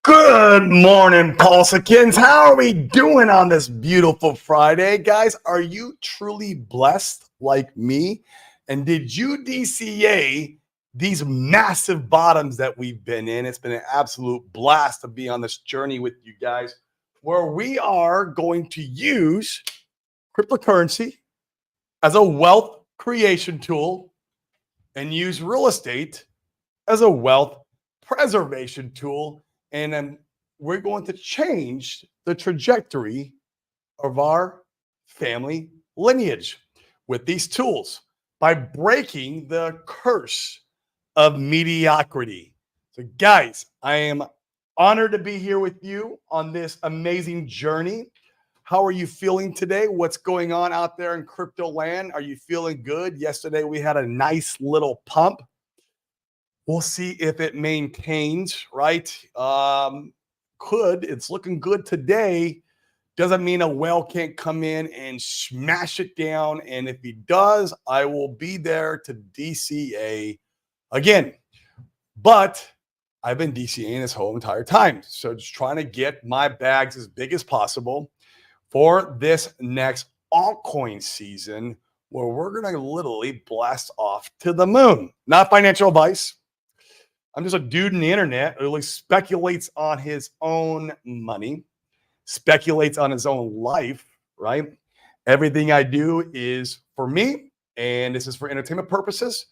Good morning, Paulsicans. How are we doing on this beautiful Friday? Guys, are you truly blessed like me? And did you DCA these massive bottoms that we've been in? It's been an absolute blast to be on this journey with you guys, where we are going to use cryptocurrency as a wealth creation tool and use real estate as a wealth preservation tool. And then we're going to change the trajectory of our family lineage with these tools by breaking the curse of mediocrity. So, guys, I am honored to be here with you on this amazing journey. How are you feeling today? What's going on out there in crypto land? Are you feeling good? Yesterday, we had a nice little pump. We'll see if it maintains, right? It's looking good today. Doesn't mean a whale can't come in and smash it down. And if he does, I will be there to DCA again. But I've been DCAing this whole entire time. So just trying to get my bags as big as possible for this next altcoin season, where we're going to literally blast off to the moon. Not financial advice. I'm just a dude in the internet who really speculates on his own money, speculates on his own life, right? Everything I do is for me, and this is for entertainment purposes.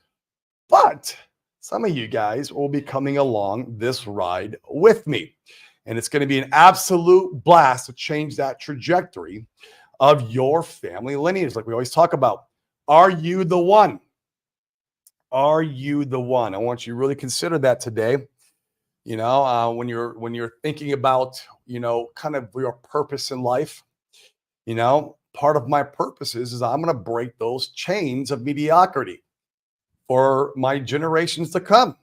But some of you guys will be coming along this ride with me. And it's going to be an absolute blast to change that trajectory of your family lineage, like we always talk about. Are you the one? Are you the one? I want you to really consider that today. You know, when you're thinking about, kind of your purpose in life, part of my purpose is I'm going to break those chains of mediocrity for my generations to come.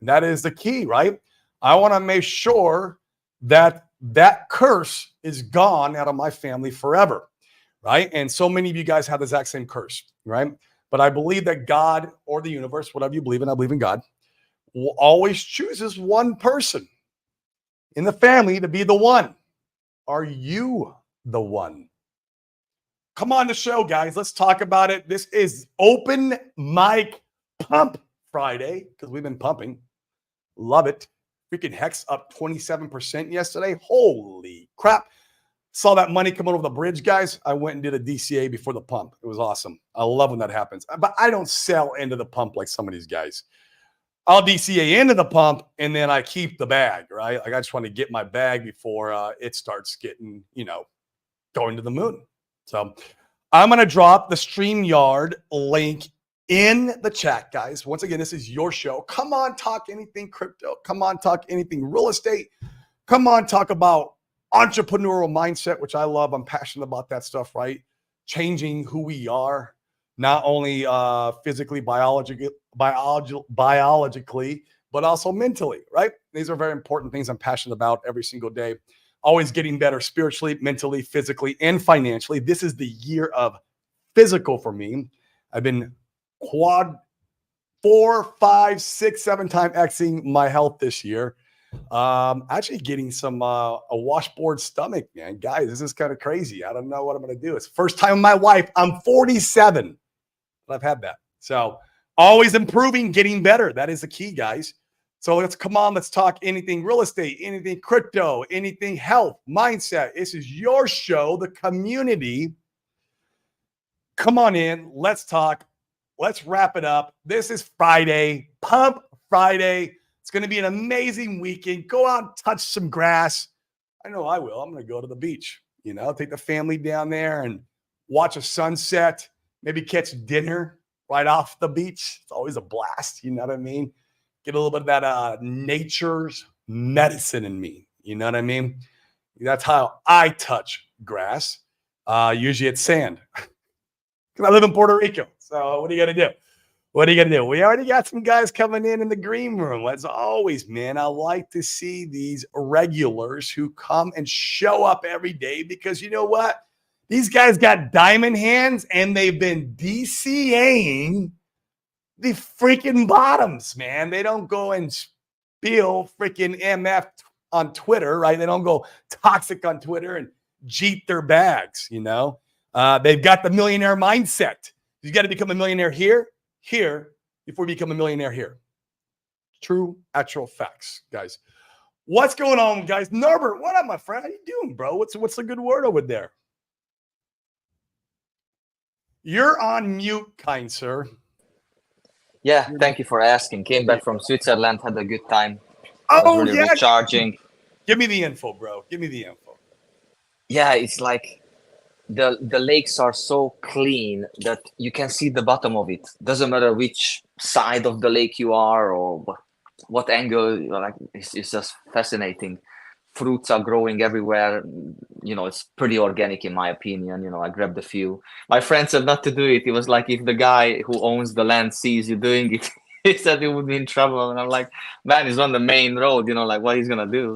That is the key, right? I want to make sure that curse is gone out of my family forever, right? And so many of you guys have the exact same curse, right? But I believe that God or the universe, whatever you believe in, I believe in God, will always chooses one person in the family to be the one. Are you the one? Come on the show, guys. Let's talk about it. This is Open Mic Pump Friday because we've been pumping. Love it. Freaking Hex up 27% yesterday. Holy crap. Saw that money coming over the bridge, guys. I went and did a DCA before the pump. It was awesome. I love when that happens. But I don't sell into the pump like some of these guys. I'll DCA into the pump and then I keep the bag, right? Like I just want to get my bag before it starts getting, going to the moon. So I'm going to drop the StreamYard link in the chat, guys. Once again, this is your show. Come on, talk anything crypto. Come on, talk anything real estate. Come on, talk about entrepreneurial mindset, which I love. I'm passionate about that stuff, right? Changing who we are, not only physically, biologically, but also mentally, right? These are very important things I'm passionate about every single day. Always getting better spiritually, mentally, physically, and financially. This is the year of physical for me. I've been quad 4, 5, 6, 7 time Xing my health this year. Actually getting some a washboard stomach, man. Guys, this is kind of crazy. I don't know what I'm going to do. It's the first time with my wife. I'm 47, but I've had that. So always improving, getting better. That is the key, guys. So let's talk anything real estate, anything crypto, anything health, mindset. This is your show, the community. Come on in. Let's talk. Let's wrap it up. This is Friday, Pump Friday. It's going to be an amazing weekend. Go out and touch some grass. I know I will. I'm going to go to the beach, take the family down there and watch a sunset, maybe catch dinner right off the beach. It's always a blast. You know what I mean? Get a little bit of that nature's medicine in me. You know what I mean? That's how I touch grass. Usually it's sand because I live in Puerto Rico. So what are you going to do? What are you going to do? We already got some guys coming in the green room. As always, man, I like to see these regulars who come and show up every day because you know what? These guys got diamond hands and they've been DCAing the freaking bottoms, man. They don't go and spill freaking MF on Twitter, right? They don't go toxic on Twitter and jeet their bags, you know. They've got the millionaire mindset. You got to become a millionaire here before you become a millionaire here. True, actual facts, guys. What's going on, guys? Norbert, what up, my friend? How you doing, bro? What's a good word over there? You're on mute, kind sir. Yeah, thank you for asking. Came back from Switzerland, had a good time. Oh, really yeah. Recharging. Give me the info, bro. Give me the info. Yeah, it's like the lakes are so clean that you can see the bottom of it. Doesn't matter which side of the lake you are or what angle. Like it's just fascinating. Fruits are growing everywhere. It's pretty organic in my opinion. I grabbed a few. My friend said not to do it. It was like if the guy who owns the land sees you doing it, he said he would be in trouble. And I'm like, man, he's on the main road. Like what he's gonna do.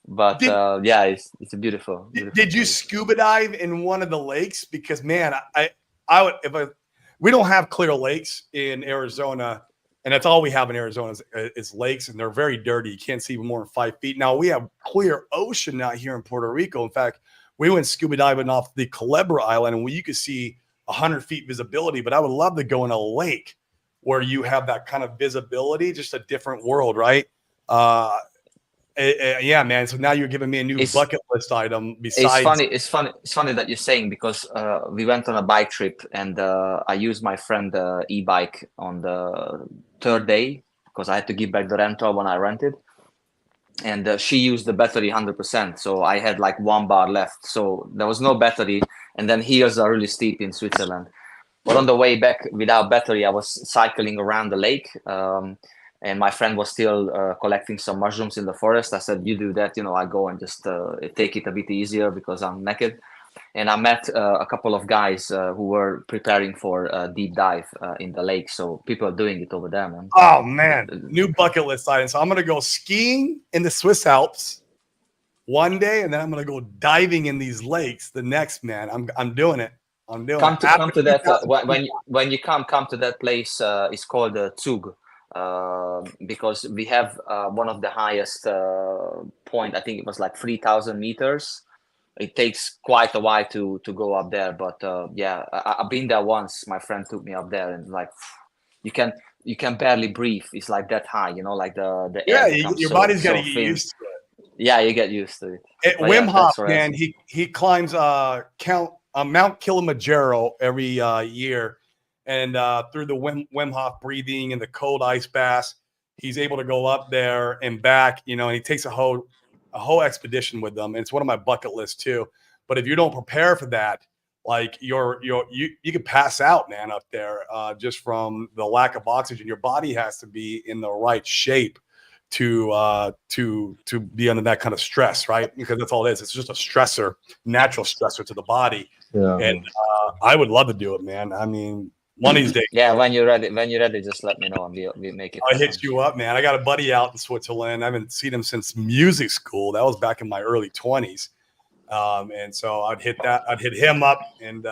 But yeah, it's a beautiful. Did you scuba dive in one of the lakes? Because man, I would we don't have clear lakes in Arizona, and that's all we have in Arizona is lakes, and they're very dirty. You can't see more than 5 feet. Now we have clear ocean out here in Puerto Rico. In fact, we went scuba diving off the Culebra Island, and you could see 100 feet visibility. But I would love to go in a lake where you have that kind of visibility, just a different world, right? Yeah, man. So now you're giving me a new bucket list item. Besides, it's funny that you're saying, because we went on a bike trip, and I used my friend e-bike on the third day because I had to give back the rental when I rented, and she used the battery 100%. So I had like 1 bar left, so there was no battery. And then hills are really steep in Switzerland. But on the way back without battery, I was cycling around the lake. And my friend was still collecting some mushrooms in the forest. I said, you do that, I go and just take it a bit easier because I'm naked. And I met a couple of guys who were preparing for a deep dive in the lake. So people are doing it over there, man. Oh, man. New bucket list item. So I'm going to go skiing in the Swiss Alps one day, and then I'm going to go diving in these lakes the next, man. I'm doing it. I'm doing it. Come to that. When you come to that place, it's called Zug. Because we have one of the highest point. I think it was like 3,000 meters. It takes quite a while to go up there, but yeah, I've been there once. My friend took me up there, and like you can barely breathe. It's like that high, like the air. Yeah, your body's got to get used to it. Yeah, you get used to it. Wim Hof, man, he climbs Mount Kilimanjaro every year. And through the Wim Hof breathing and the cold ice baths, he's able to go up there and back, and he takes a whole expedition with them. And it's one of my bucket lists too. But if you don't prepare for that, like you could pass out, man, up there just from the lack of oxygen. Your body has to be in the right shape to be under that kind of stress, right? Because that's all it is. It's just a stressor, natural stressor to the body. Yeah. And I would love to do it, man. I mean, one of these days. Yeah, when you're ready, just let me know and we'll make it. I hit you up, man. I got a buddy out in Switzerland. I haven't seen him since music school. That was back in my early 20s. And so I'd hit him up and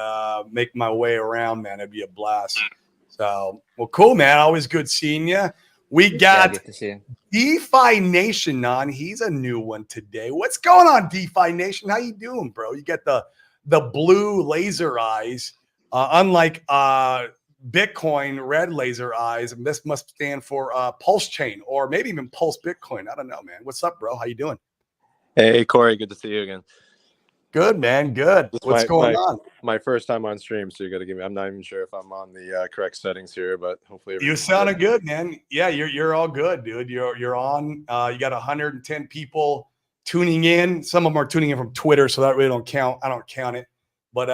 make my way around, man. It'd be a blast. So, well, cool, man. Always good seeing you. We got DeFi Nation on. He's a new one today. What's going on, DeFi Nation? How you doing, bro? You got the blue laser eyes. Unlike Bitcoin, red laser eyes, and this must stand for Pulse Chain, or maybe even Pulse Bitcoin. I don't know, man. What's up, bro? How you doing? Hey, Corey. Good to see you again. Good, man. Good. What's going on? My first time on stream, so you got to give me. I'm not even sure if I'm on the correct settings here, but hopefully you sounded good, man. Yeah, you're all good, dude. You're on. You got 110 people tuning in. Some of them are tuning in from Twitter, so that really don't count. I don't count it. But,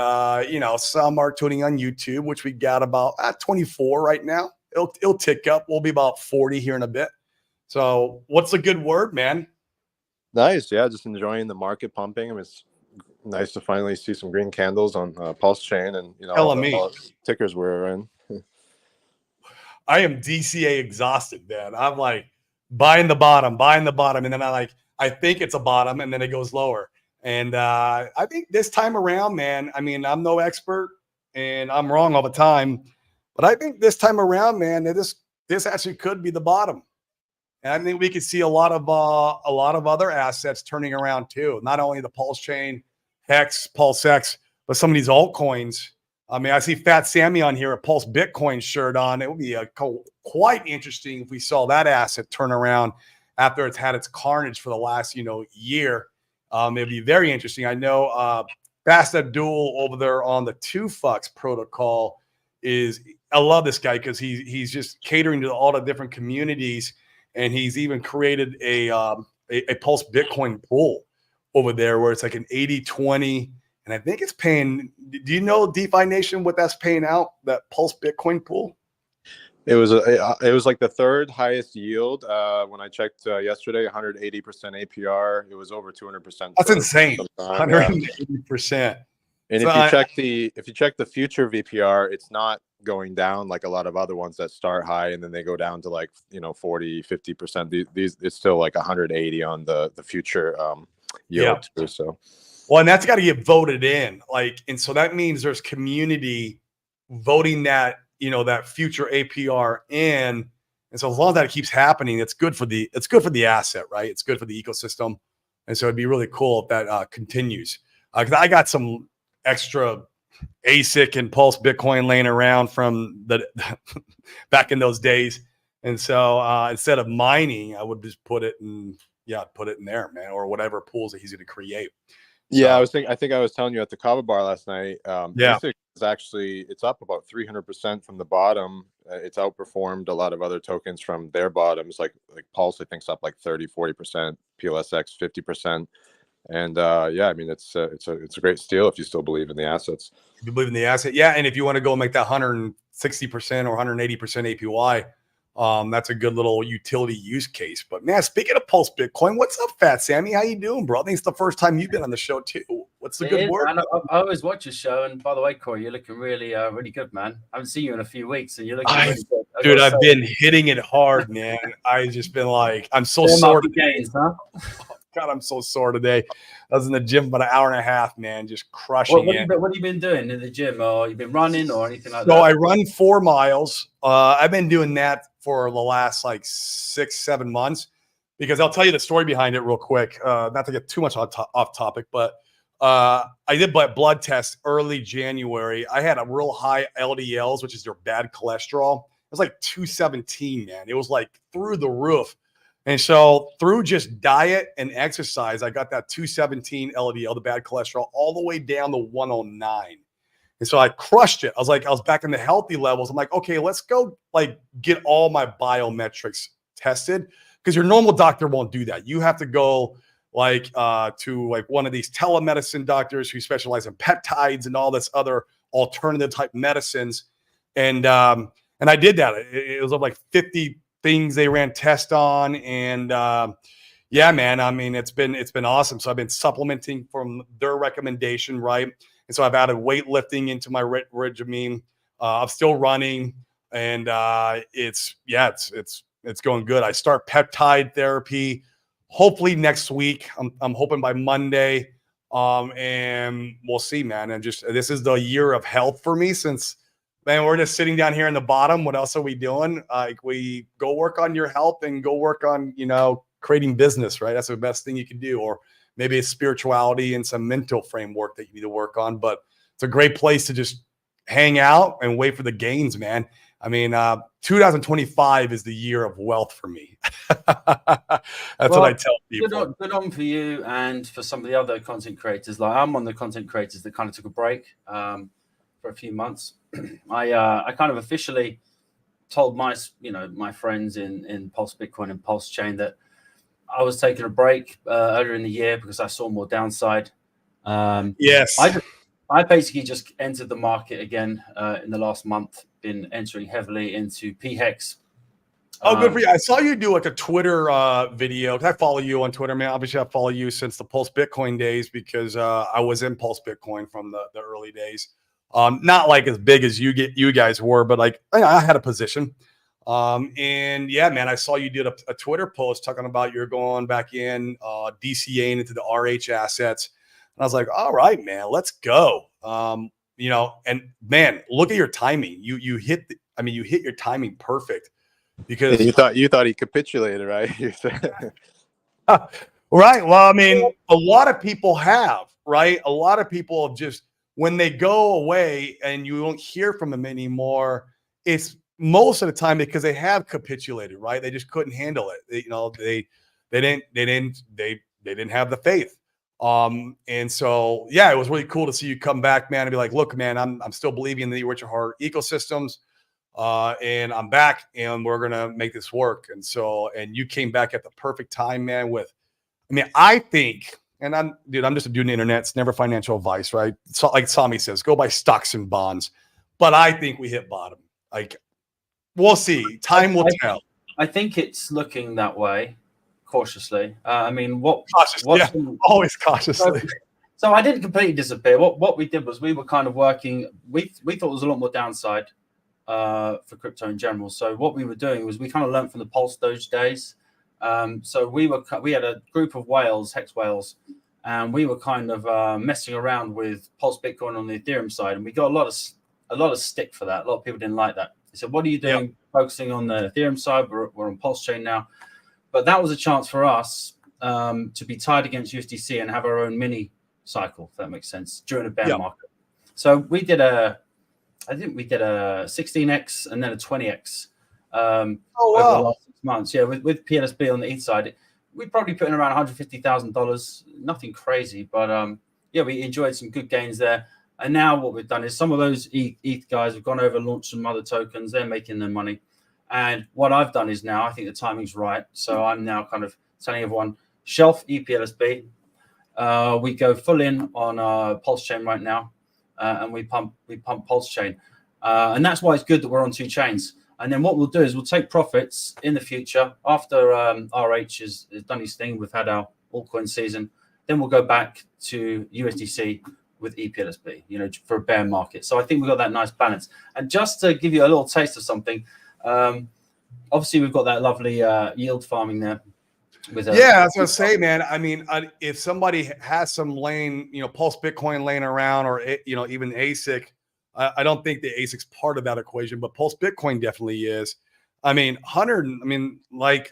some are tuning on YouTube, which we got about 24 right now. It'll tick up. We'll be about 40 here in a bit. So what's a good word, man? Nice. Yeah, just enjoying the market pumping. I mean, it's nice to finally see some green candles on Pulse Chain and, all the tickers we're in. I am DCA exhausted, man. I'm like buying the bottom. And then I think it's a bottom, and then it goes lower. And I think this time around, man, I mean, I'm no expert and I'm wrong all the time, but I think this time around, man, this actually could be the bottom. And I think we could see a lot of other assets turning around too. Not only the Pulse Chain, Hex, PulseX, but some of these altcoins. I mean, I see Fat Sammy on here, a Pulse Bitcoin shirt on. It would be quite interesting if we saw that asset turn around after it's had its carnage for the last, year. It'd be very interesting. I know Fast Abdul over there on the 2Fux protocol I love this guy because he's just catering to all the different communities. And he's even created a Pulse Bitcoin pool over there where it's like an 80-20. And I think it's paying. Do you know, DeFi Nation, what that's paying out, that Pulse Bitcoin pool? It was like the third highest yield when I checked yesterday. 180% APR. It was over 200%. That's insane. 180%. And so if you check the future VPR, it's not going down like a lot of other ones that start high and then they go down to like 40-50%. These it's still like 180 on the future yield too. So well, and that's got to get voted in, and so that means there's community voting that that future APR in, and so as long as that keeps happening, it's good for the asset, right? It's good for the ecosystem, and so it'd be really cool if that continues. Because I got some extra ASIC and Pulse Bitcoin laying around from the back in those days, and so instead of mining, I would just put it in there, man, or whatever pools that he's going to create. Yeah, I think I was telling you at the Kava bar last night. ASIC is actually, it's up about 300% from the bottom. It's outperformed a lot of other tokens from their bottoms, like Pulse. I think's up like 30-40%, PLSX 50%. And I mean, it's a great steal if you still believe in the assets. If you believe in the asset, yeah. And if you want to go make that 160% or 180% APY, that's a good little utility use case. But man, speaking of Pulse Bitcoin, what's up, Fat Sammy? How you doing, bro? I think it's the first time you've been on the show too. What's the good word? I always watch your show, and by the way, Corey, you're looking really, really good, man. I haven't seen you in a few weeks, and you're looking really good. Dude, I've been hitting it hard, man. I just been like, I'm so sore today. God, I'm so sore today. I was in the gym about an hour and a half, man, just crushing it. What have you been doing in the gym? Or you been running or anything like that? So I run 4 miles. I've been doing that for the last like 6-7 months because I'll tell you the story behind it real quick. Not to get too much off topic, but I did blood test early January. I had a real high LDLs, which is your bad cholesterol. It was like 217, man. It was like through the roof. And so through just diet and exercise, I got that 217 LDL, the bad cholesterol, all the way down to 109. And so I crushed it. I was back in the healthy levels. I'm like, okay, let's go get all my biometrics tested because your normal doctor won't do that. You have to go to one of these telemedicine doctors who specialize in peptides and all this other alternative type medicines. And I did that. It was like 50 things they ran tests on, and man, I mean, it's been awesome. So I've been supplementing from their recommendation, right? And so I've added weightlifting into my regimen. I'm still running, and it's going good. I start peptide therapy hopefully next week. I'm hoping by Monday, and we'll see, man. And this is the year of health for me since. Man, we're just sitting down here in the bottom. What else are we doing? We go work on your health and go work on, creating business, right? That's the best thing you can do. Or maybe it's spirituality and some mental framework that you need to work on. But it's a great place to just hang out and wait for the gains, man. I mean, 2025 is the year of wealth for me. That's what I tell people. Good on for you and for some of the other content creators. Like I'm one of the content creators that kind of took a break for a few months. I kind of officially told my friends in Pulse Bitcoin and Pulse Chain that I was taking a break earlier in the year because I saw more downside. Yes. I basically just entered the market again in the last month, been entering heavily into PHEX. Oh, good for you. I saw you do like a Twitter video. I follow you on Twitter, man. Obviously, I follow you since the Pulse Bitcoin days because I was in Pulse Bitcoin from the early days. Not like as big as you guys were, but I had a position. And yeah, man, I saw you did a Twitter post talking about you're going back in DCAing into the RH assets. And I was like, all right, man, let's go. And man, look at your timing. You hit your timing perfect because you thought he capitulated, right? You said- right. Well, I mean, a lot of people have, right? A lot of people have just, when they go away and you don't hear from them anymore, it's most of the time because they have capitulated, right? They just couldn't handle it. They didn't have the faith. And so, yeah, it was really cool to see you come back, man, and be like, look, man, I'm still believing in the Richard Heart ecosystems. And I'm back and we're going to make this work. And so, and you came back at the perfect time, man, I think, and I'm just a dude on the internet. It's never financial advice, right? So, like Sami says, go buy stocks and bonds. But I think we hit bottom. Like, we'll see. Time will tell. I think it's looking that way, cautiously. Always cautiously. So I didn't completely disappear. What we did was we were kind of working. We thought there was a lot more downside for crypto in general. So what we were doing was we kind of learned from the Pulse Doge days. So we had a group of whales, hex whales, and we were kind of messing around with Pulse Bitcoin on the Ethereum side, and we got a lot of stick for that. A lot of people didn't like that. They said, "What are you doing? Yep. Focusing on the Ethereum side? We're on Pulse Chain now." But that was a chance for us to be tied against USDC and have our own mini cycle, if that makes sense, during a bear market. So we did a 16x and then a 20x. Over the last 6 months, with PLSB on the ETH side, we probably put in around $150,000. Nothing crazy, but we enjoyed some good gains there. And now what we've done is some of those ETH guys have gone over and launched some other tokens. They're making their money. And what I've done is now I think the timing's right. So I'm now kind of telling everyone, shelf ePLSB. We go full in on Pulse Chain right now, and we pump Pulse Chain. And that's why it's good that we're on two chains. And then what we'll do is we'll take profits in the future after RH has done his thing. We've had our altcoin season. Then we'll go back to USDC with ePLSB, for a bear market. So I think we've got that nice balance. And just to give you a little taste of something, obviously we've got that lovely yield farming there. I was going to say, man, I mean, if somebody has some Pulse Bitcoin laying around or, even ASIC, I don't think the ASIC's part of that equation, but Pulse Bitcoin definitely is. I mean, like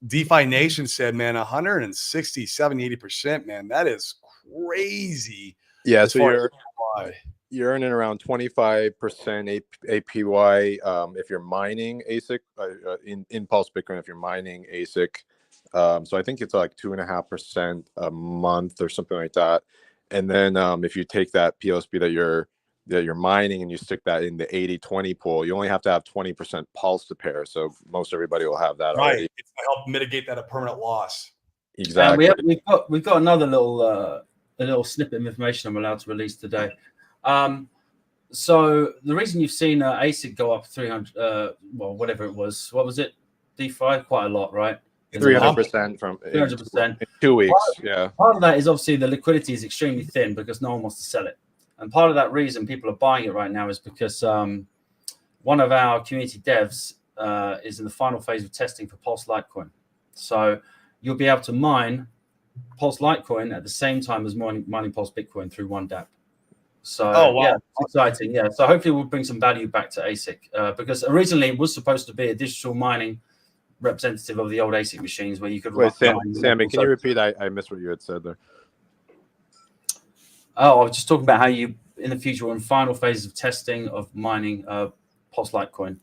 DeFi Nation said, man, 160, 70, 80%, man, that is crazy. Yeah, so you're earning around 25% APY if you're mining ASIC in Pulse Bitcoin. If you're mining ASIC, so I think it's like 2.5% a month or something like that. And then if you take that PLSB that you're mining and you stick that in the 80-20 pool, you only have to have 20% Pulse to pair. So most everybody will have that already. It's to help mitigate that a permanent loss. Exactly. And we've got another little snippet of information I'm allowed to release today. So the reason you've seen ASIC go up 300, whatever it was, what was it? DeFi, quite a lot, right? 300% from 300% in 2 weeks. Part of that is obviously the liquidity is extremely thin because no one wants to sell it. And part of that reason people are buying it right now is because one of our community devs is in the final phase of testing for Pulse Litecoin. So you'll be able to mine Pulse Litecoin at the same time as mining Pulse Bitcoin through one dApp. So it's exciting. Yeah. So hopefully we'll bring some value back to ASIC because originally it was supposed to be a digital mining representative of the old ASIC machines where you could. Wait, Sammy, can you repeat? I missed what you had said there. Oh, I was just talking about how you, in the future, we're in final phases of testing of mining Pulse Litecoin.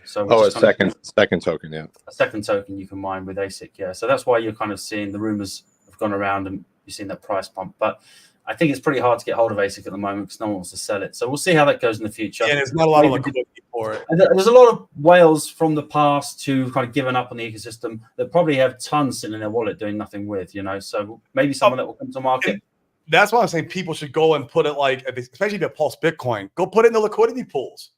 So a second token, yeah. A second token you can mine with ASIC, yeah. So that's why you're kind of seeing the rumors have gone around and you've seen that price pump. But I think it's pretty hard to get hold of ASIC at the moment because no one wants to sell it. So we'll see how that goes in the future. Yeah, there's not a lot of liquidity for it. And there's a lot of whales from the past who kind of given up on the ecosystem that probably have tons sitting in their wallet doing nothing with, So maybe someone that will come to market. That's why I'm saying people should go and put it especially if you have Pulse Bitcoin, go put it in the liquidity pools.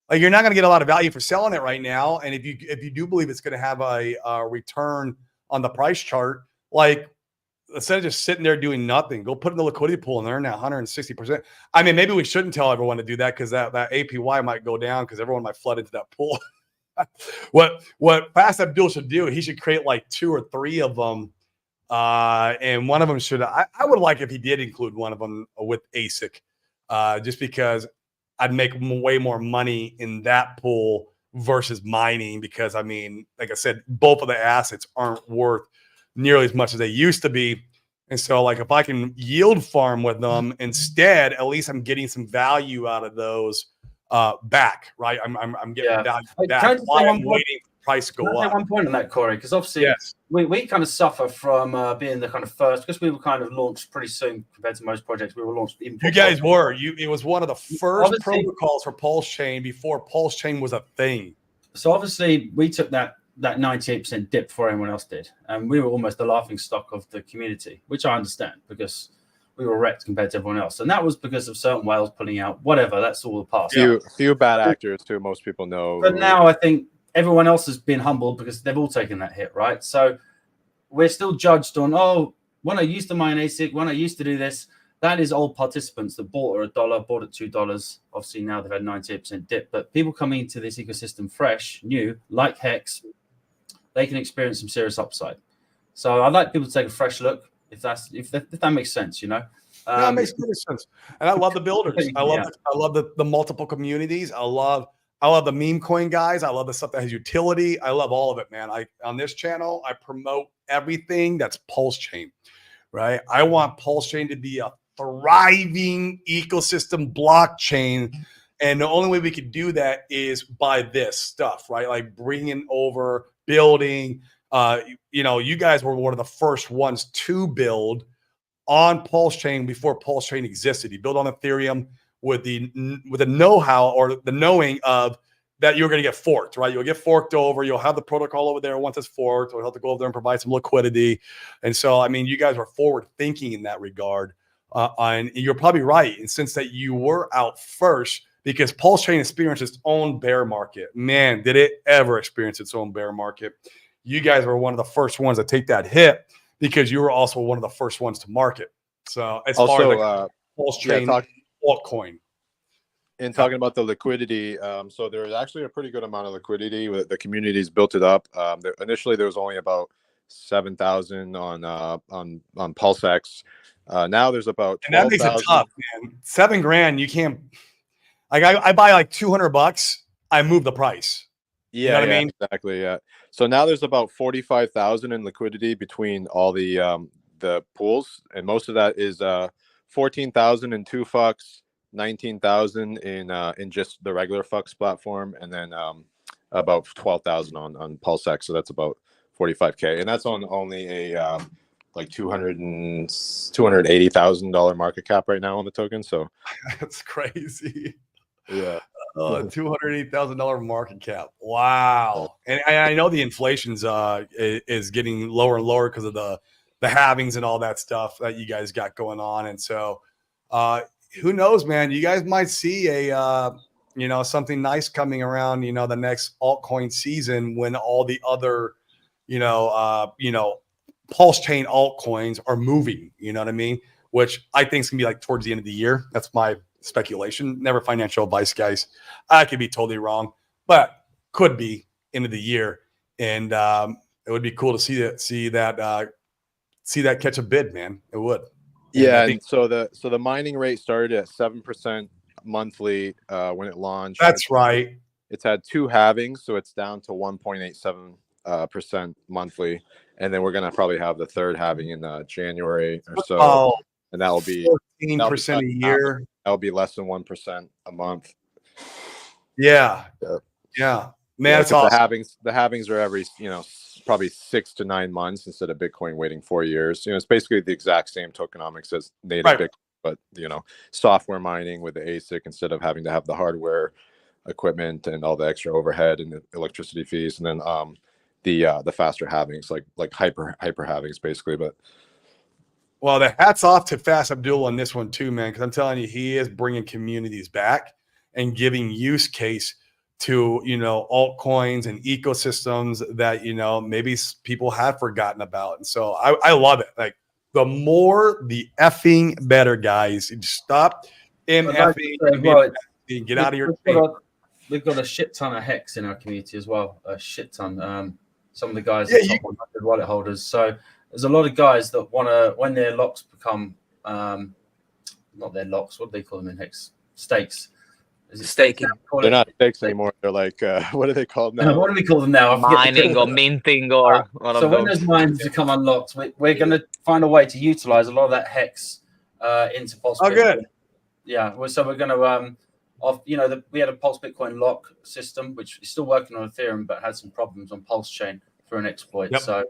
Like you're not going to get a lot of value for selling it right now. And if you do believe it's going to have a return on the price chart, like instead of just sitting there doing nothing, go put it in the liquidity pool and earn now 160%. I mean, maybe we shouldn't tell everyone to do that because that APY might go down because everyone might flood into that pool. What Fast Abdul should do, he should create like 2 or 3 of them. And one of them I would like if he did include one of them with ASIC, just because I'd make way more money in that pool versus mining, because I mean, like I said, both of the assets aren't worth nearly as much as they used to be. And so, like, if I can yield farm with them instead, at least I'm getting some value out of those back, right? I'm getting value back while I'm waiting for the price to go up. One point on that, Corey, because obviously Yes. we kind of suffer from being the kind of first, because we were kind of launched pretty soon compared to most projects. We were launched. You guys were. It was one of the first protocols for Pulse Chain before Pulse Chain was a thing. So obviously we took that 98% dip before anyone else did, and we were almost the laughing stock of the community, which I understand because we were wrecked compared to everyone else, and that was because of certain whales pulling out. Whatever, that's all the past. Few bad actors who most people know. But now I think everyone else has been humbled because they've all taken that hit, right? So we're still judged on, when I used to mine ASIC, when I used to do this. That is old participants that bought at $1, bought at $2. Obviously now they've had 98% dip, but people coming into this ecosystem fresh, new, like Hex, they can experience some serious upside. So I'd like people to take a fresh look, if that makes sense, you know. No, it makes total sense. And I love the builders. I love the multiple communities. I love the meme coin guys. I love the stuff that has utility. I love all of it, man. On this channel, I promote everything that's Pulse Chain, right? I want Pulse Chain to be a thriving ecosystem blockchain, and the only way we could do that is by this stuff, right? Like bringing over, building. You guys were one of the first ones to build on Pulse Chain before Pulse Chain existed. You build on Ethereum with the know-how or the knowing of that you're going to get forked, right? You'll get forked over. You'll have the protocol over there once it's forked, or you'll have to go over there and provide some liquidity. And so, I mean, you guys are forward thinking in that regard. And you're probably right in the sense that you were out first, because Pulse Chain experienced its own bear market. Man, did it ever experience its own bear market. You guys were one of the first ones to take that hit because you were also one of the first ones to market. So as far as Pulse Chain altcoin. And talking about the liquidity, so there's actually a pretty good amount of liquidity. The community's built it up. Initially, there was only about 7,000 on PulseX. Now there's about 12,000. And that makes it tough, man. $7,000, you can't. Like I buy like $200, I move the price. Yeah, you know what I mean? Exactly. Yeah. So now there's about 45,000 in liquidity between all the pools, and most of that is 14,000 in 2FUX, 19,000 in just the regular FUX platform, and then about 12,000 on PulseX. So that's about 45K, and that's on only a like $280,000 market cap right now on the token. So that's crazy. Yeah. $280,000 market cap. Wow. And I know the inflation's is getting lower and lower because of the halvings and all that stuff that you guys got going on. And so who knows, man? You guys might see a something nice coming around, the next altcoin season, when all the other Pulse Chain altcoins are moving, you know what I mean? Which I think is gonna be like towards the end of the year. That's my speculation. Never financial advice, guys. I could be totally wrong, but could be end of the year. And it would be cool to see that catch a bid, man. It would. Yeah. And so the mining rate started at 7% monthly when it launched. That's right. It's had 2 halvings, so it's down to 1.87% monthly. And then we're going to probably have the 3rd halving in January or so. Oh, and that will be 14% a year. That will be less than 1% a month. Yeah. Man, it's awesome. The halvings are every, probably 6 to 9 months instead of Bitcoin waiting 4 years. It's basically the exact same tokenomics as native Bitcoin, but software mining with the ASIC instead of having to have the hardware equipment and all the extra overhead and the electricity fees, and then the faster halvings, like hyper halvings basically. But well, the hats off to Fast Abdul on this one too, man, because I'm telling you, he is bringing communities back and giving use case to altcoins and ecosystems that maybe people have forgotten about. And so I love it. Like, the more the effing better, guys. Stop MFing. Get out of your we've got a shit ton of Hex in our community as well. A shit ton. Some of the guys are top 100 wallet holders. So there's a lot of guys that want to, when their locks become not their locks, what do they call them in Hex? Stakes. Is it Staking. They're not stakes anymore. They're like, what are they called now? What do we call them now? I forget the Mining or term. minting or one So of when those. those mines become unlocked, we're going to find a way to utilize a lot of that hex into Pulse Oh, Bitcoin. good. Yeah, so we're going to, we had a Pulse Bitcoin lock system, which is still working on Ethereum, but had some problems on Pulse Chain through an exploit. Yep. So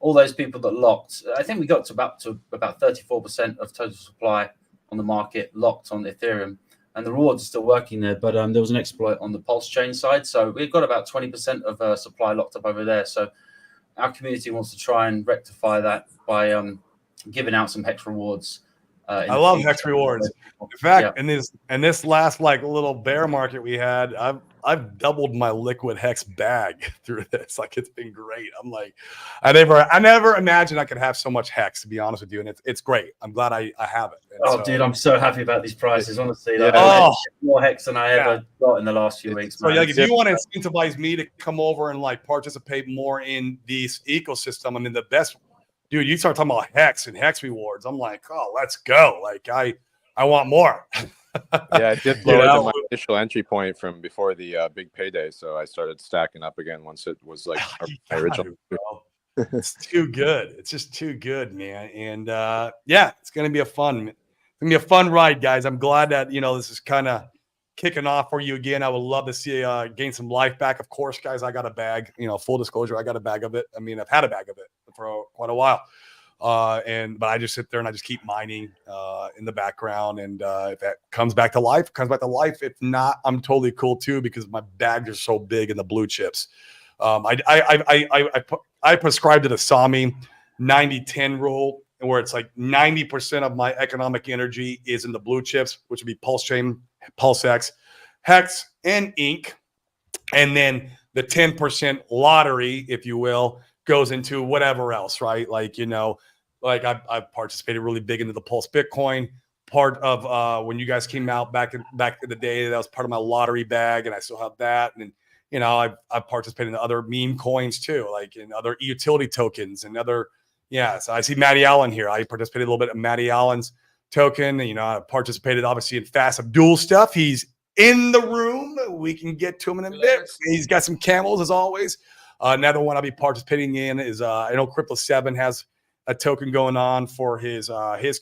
all those people that locked, I think we got to about 34% of total supply on the market locked on Ethereum, and the rewards are still working there. But there was an exploit on the Pulse Chain side, so we've got about 20% of supply locked up over there. So our community wants to try and rectify that by giving out some hex rewards. I love hex rewards. In fact, in this last like little bear market we had, I've doubled my liquid hex bag through this. Like, it's been great. I'm like, I never imagined I could have so much hex, to be honest with you, and it's great. I'm glad I have it. And dude, I'm so happy about these prices. Honestly, Yeah. like, more hex than I ever got in the last few weeks. So Man. like, if you want to incentivize me to come over and like participate more in this ecosystem, I mean, the best. Dude, you start talking about hex and hex rewards. I'm like, oh, let's go. Like, I want more. Yeah, I did lower than my initial entry point from before the big payday. So I started stacking up again once it was like my original. It's too good. It's just too good, man. And yeah, it's gonna be a fun ride, guys. I'm glad that this is kind of kicking off for you again. I would love to see gain some life back. Of course, guys, I got a bag. Full disclosure, I got a bag of it. I mean, I've had a bag of it for quite a while. But I just sit there and I just keep mining in the background. And if that comes back to life, comes back to life. If not, I'm totally cool too, because my bags are so big in the blue chips. I prescribe to the Sami 90-10 rule, where it's like 90% of my economic energy is in the blue chips, which would be Pulse Chain, PulseX, Hex, and Ink. And then the 10% lottery, if you will, goes into whatever else, right? Like, like I've participated really big into the Pulse Bitcoin. Part of when you guys came out back in the day, that was part of my lottery bag, and I still have that. And I've participated in other meme coins too, like in other utility tokens and other. Yeah, so I see Matty Allen here. I participated a little bit in Matty Allen's token. I participated obviously in Fast Abdul stuff. He's in the room. We can get to him in a bit. He's got some camels as always. Another one I'll be participating in is I know Crypto 7 has a token going on for his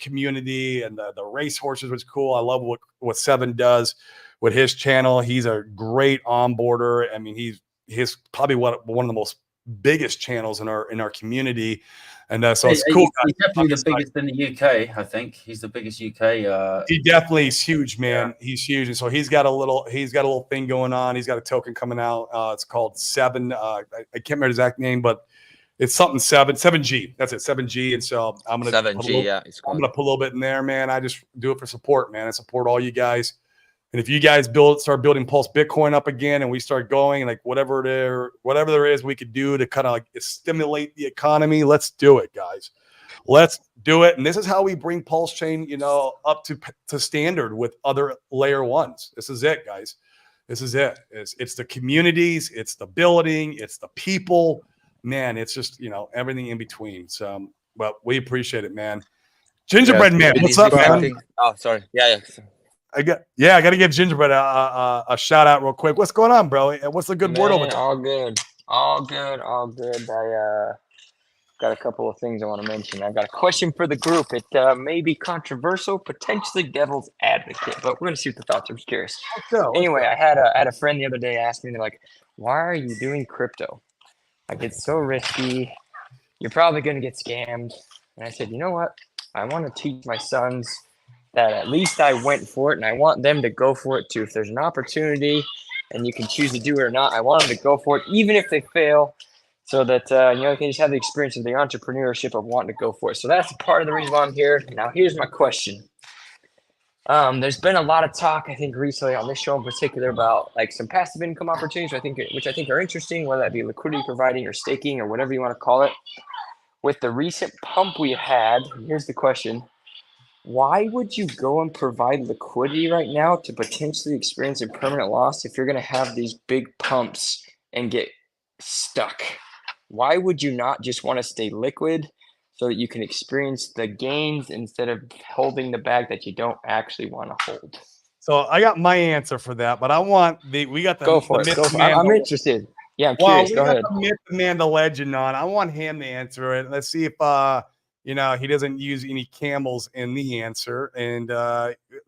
community and the race horses, which is cool. I love what 7 does with his channel. He's a great onboarder. I mean, he's probably one of the most biggest channels in our community. And so it's cool. He's definitely the biggest in the UK. I think he's the biggest UK. He definitely is huge, man. Yeah. He's huge, and so he's got a little thing going on. He's got a token coming out. It's called 7. I can't remember the exact name, but it's something 7G. That's it, 7G. And so I'm gonna 7G. Yeah, I'm gonna put a little bit in there, man. I just do it for support, man. I support all you guys. And if you guys start building Pulse Bitcoin up again, and we start going, like whatever there is we could do to kind of like stimulate the economy, let's do it, guys. Let's do it. And this is how we bring Pulse Chain, up to standard with other layer ones. This is it, guys. This is it. It's the communities, it's the building, it's the people, man. It's just everything in between. So, well, we appreciate it, man. Gingerbread man, what's up, man? Oh, sorry. Yeah. I got to give Gingerbread a shout out real quick. What's going on, bro? What's the good word over there? All good. I got a couple of things I want to mention. I got a question for the group. It may be controversial, potentially devil's advocate, but we're gonna see what the thoughts are. I'm curious. Anyway, I had a friend the other day ask me, they're like, "Why are you doing crypto? Like, it's so risky. You're probably gonna get scammed." And I said, you know what? I want to teach my sons that at least I went for it, and I want them to go for it too. If there's an opportunity and you can choose to do it or not, I want them to go for it, even if they fail, so that they can just have the experience of the entrepreneurship of wanting to go for it. So that's part of the reason why I'm here. Now, here's my question. There's been a lot of talk, I think, recently on this show in particular about like some passive income opportunities, which I think are interesting, whether that be liquidity providing or staking or whatever you want to call it. With the recent pump we had, here's the question. Why would you go and provide liquidity right now to potentially experience a permanent loss if you're going to have these big pumps and get stuck? Why would you not just want to stay liquid so that you can experience the gains instead of holding the bag that you don't actually want to hold? So I got my answer for that, but I want we got the Go for the it. myth Go for it. I'm man, interested. Yeah, I'm well, curious. we Go got ahead. the myth man, the legend on. I want him to answer it. Let's see if he doesn't use any camels in the answer. And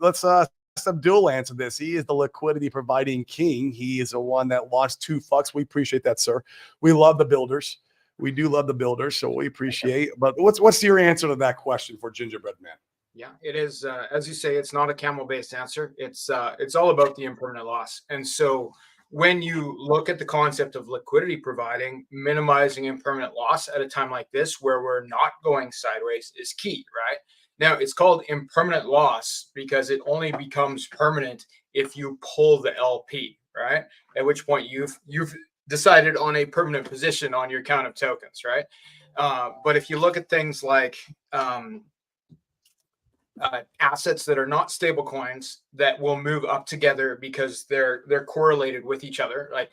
let's Abdul answer this. He is the liquidity providing king. He is the one that launched 2FUCKS. We appreciate that, sir. We love the builders. We do love the builders, so we appreciate. But what's your answer to that question for Gingerbread Man? Yeah, it is. As you say, it's not a camel-based answer. It's all about the impermanent loss. And so when you look at the concept of liquidity providing, minimizing impermanent loss at a time like this, where we're not going sideways, is key, right? Now, it's called impermanent loss because it only becomes permanent if you pull the LP, right? At which point you've decided on a permanent position on your count of tokens, right? But if you look at things like assets that are not stable coins that will move up together because they're correlated with each other, like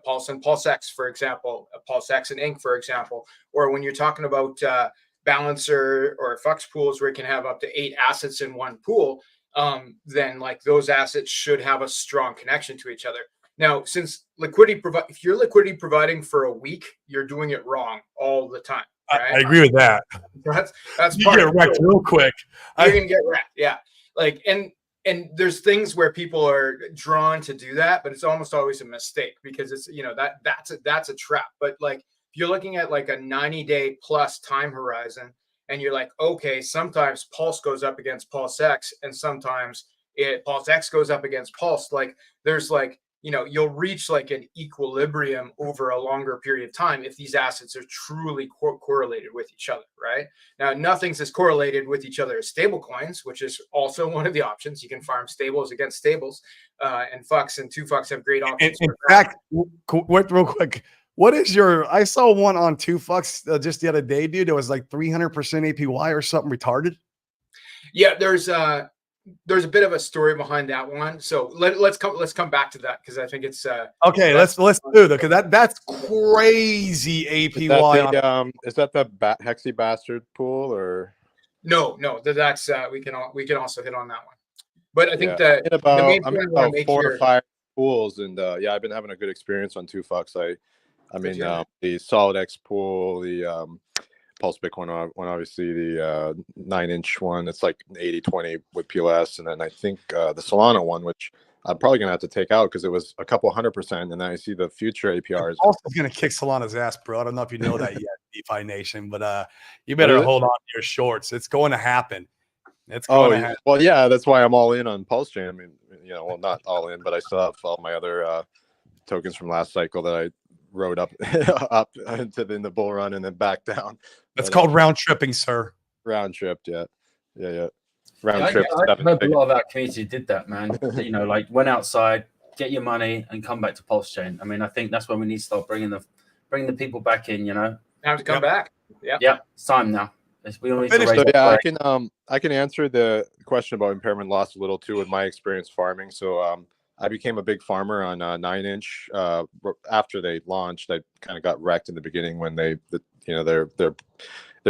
Pulse and PulseX, for example, PulseX and Inc, for example, or when you're talking about Balancer or FUCKS pools where you can have up to 8 assets in one pool, then like those assets should have a strong connection to each other. Now, since if you're liquidity providing for a week, you're doing it wrong all the time. Right? I agree with that. That's you part get wrecked real quick. You're gonna get wrecked, yeah. Like and there's things where people are drawn to do that, but it's almost always a mistake because it's that's a trap. But like if you're looking at like a 90-day plus time horizon, and you're like, okay, sometimes Pulse goes up against PulseX, and sometimes PulseX goes up against Pulse. Like there's like you'll reach like an equilibrium over a longer period of time if these assets are truly correlated with each other, right? Now, nothing's as correlated with each other as stable coins, which is also one of the options. You can farm stables against stables, and FUCKS and 2FUCKS have great options. In fact, real quick, what is I saw one on 2FUCKS just the other day, dude. It was like 300% APY or something retarded. Yeah, there's a bit of a story behind that one, so let's come back to that because I think it's okay. Let's do that because that's crazy APY. Is that the Hexy Bastard pool or no? That's we can also hit on that one, but I think I'm the about 4 or 5 pools, and I've been having a good experience on 2FUCKS. I mean the Solid X pool, the Pulse Bitcoin one, obviously the 9-inch one. It's like 80-20 with POS, and then I think the Solana one, which I'm probably gonna have to take out because it was a couple 100%, and then I see the future APRs. Pulse is gonna kick Solana's ass, bro. I don't know if you know that yet, DeFi Nation, but you better hold on to your shorts. It's going to happen. It's going to happen. Well, yeah, that's why I'm all in on Pulse Chain. I mean, well, not all in, but I still have all my other tokens from last cycle that I rode up into the bull run and then back down. That's called round tripping, sir. Round tripped, yeah. Round trip. I heard a lot of our community did that, man. Like went outside, get your money, and come back to Pulse Chain. I mean, I think that's when we need to start bringing the people back in. Now to come back. Yeah, it's time now. We all need to raise I can answer the question about impairment loss a little too with my experience farming. So I became a big farmer on 9-inch after they launched. I kind of got wrecked in the beginning when their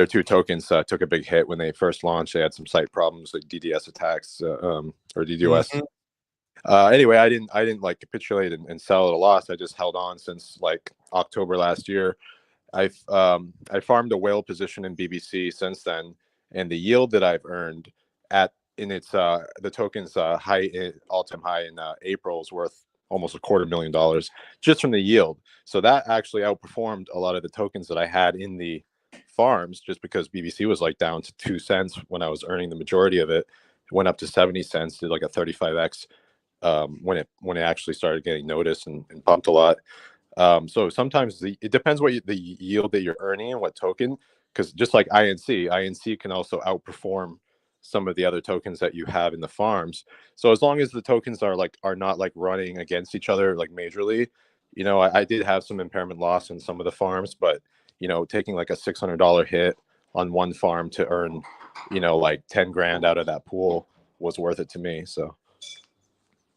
2 tokens took a big hit when they first launched. They had some site problems like DDoS attacks or DDoS. Mm-hmm. Anyway, I didn't like capitulate and sell at a loss. I just held on since like October last year. I farmed a whale position in BBC since then, and the yield that I've earned the token's all-time high in April is worth almost $250,000 just from the yield. So that actually outperformed a lot of the tokens that I had in the farms, just because BBC was like down to 2 cents when I was earning the majority of it. It went up to 70 cents, did like a 35x when it actually started getting noticed and pumped a lot. So sometimes it depends what the yield that you're earning and what token, because just like INC can also outperform some of the other tokens that you have in the farms. So as long as the tokens are not like running against each other like majorly, I did have some impairment loss in some of the farms, but taking like a $600 hit on one farm to earn like 10 grand out of that pool was worth it to me. So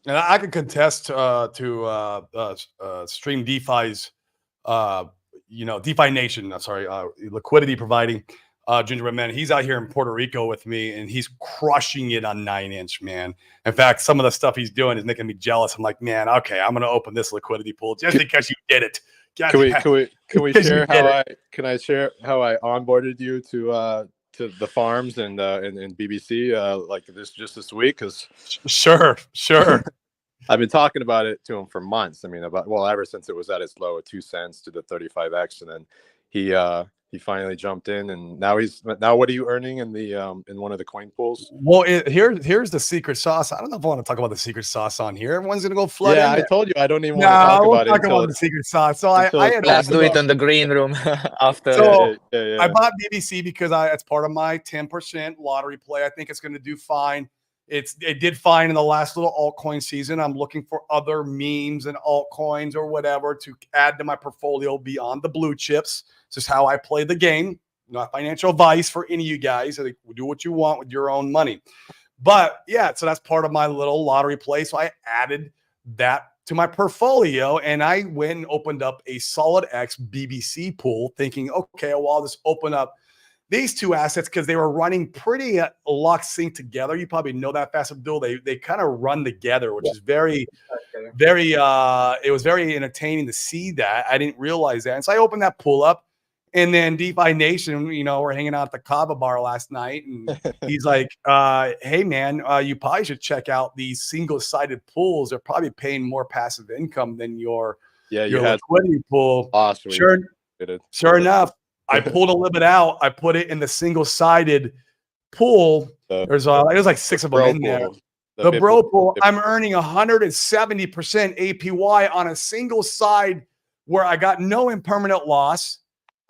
and I can contest to Stream DeFi's DeFi Nation, liquidity providing. Gingerbread Man. He's out here in Puerto Rico with me, and he's crushing it on 9-inch, man. In fact, some of the stuff he's doing is making me jealous. I'm like, man, okay, I'm gonna open this liquidity pool just because you did it. Can we share can I share how I onboarded you to the farms and BBC like this week? Because sure. I've been talking about it to him for months. I mean, ever since it was at its low of 2 cents to the 35x, and then he finally jumped in, and now what are you earning in the in one of the coin pools? Well, here's the secret sauce. I don't know if I want to talk about the secret sauce on here. Everyone's gonna go flood. Yeah, I told you I don't even want to talk about it. About the secret sauce. So let's do it in the green room after. So I bought BBC because it's part of my 10% lottery play. I think it's going to do fine. It did fine in the last little altcoin season. I'm looking for other memes and altcoins or whatever to add to my portfolio beyond the blue chips. This is how I play the game. Not financial advice for any of you guys. I think do what you want with your own money. But yeah, so that's part of my little lottery play. So I added that to my portfolio, and I went and opened up a Solid X BBC pool, thinking, okay, well, I'll just open up these two assets because they were running pretty lock sync together. You probably know that, Fast Abdul. They kind of run together, which is very, very. It was very entertaining to see that. I didn't realize that, and so I opened that pool up. And then DeFi Nation, we're hanging out at the Kava bar last night, and he's like, hey, man, you probably should check out these single-sided pools. They're probably paying more passive income than your liquidity pool. Awesome. Sure enough, I pulled a little bit out. I put it in the single-sided pool. There's like 6 of them in there. The bro pool, I'm earning 170% APY on a single side where I got no impermanent loss.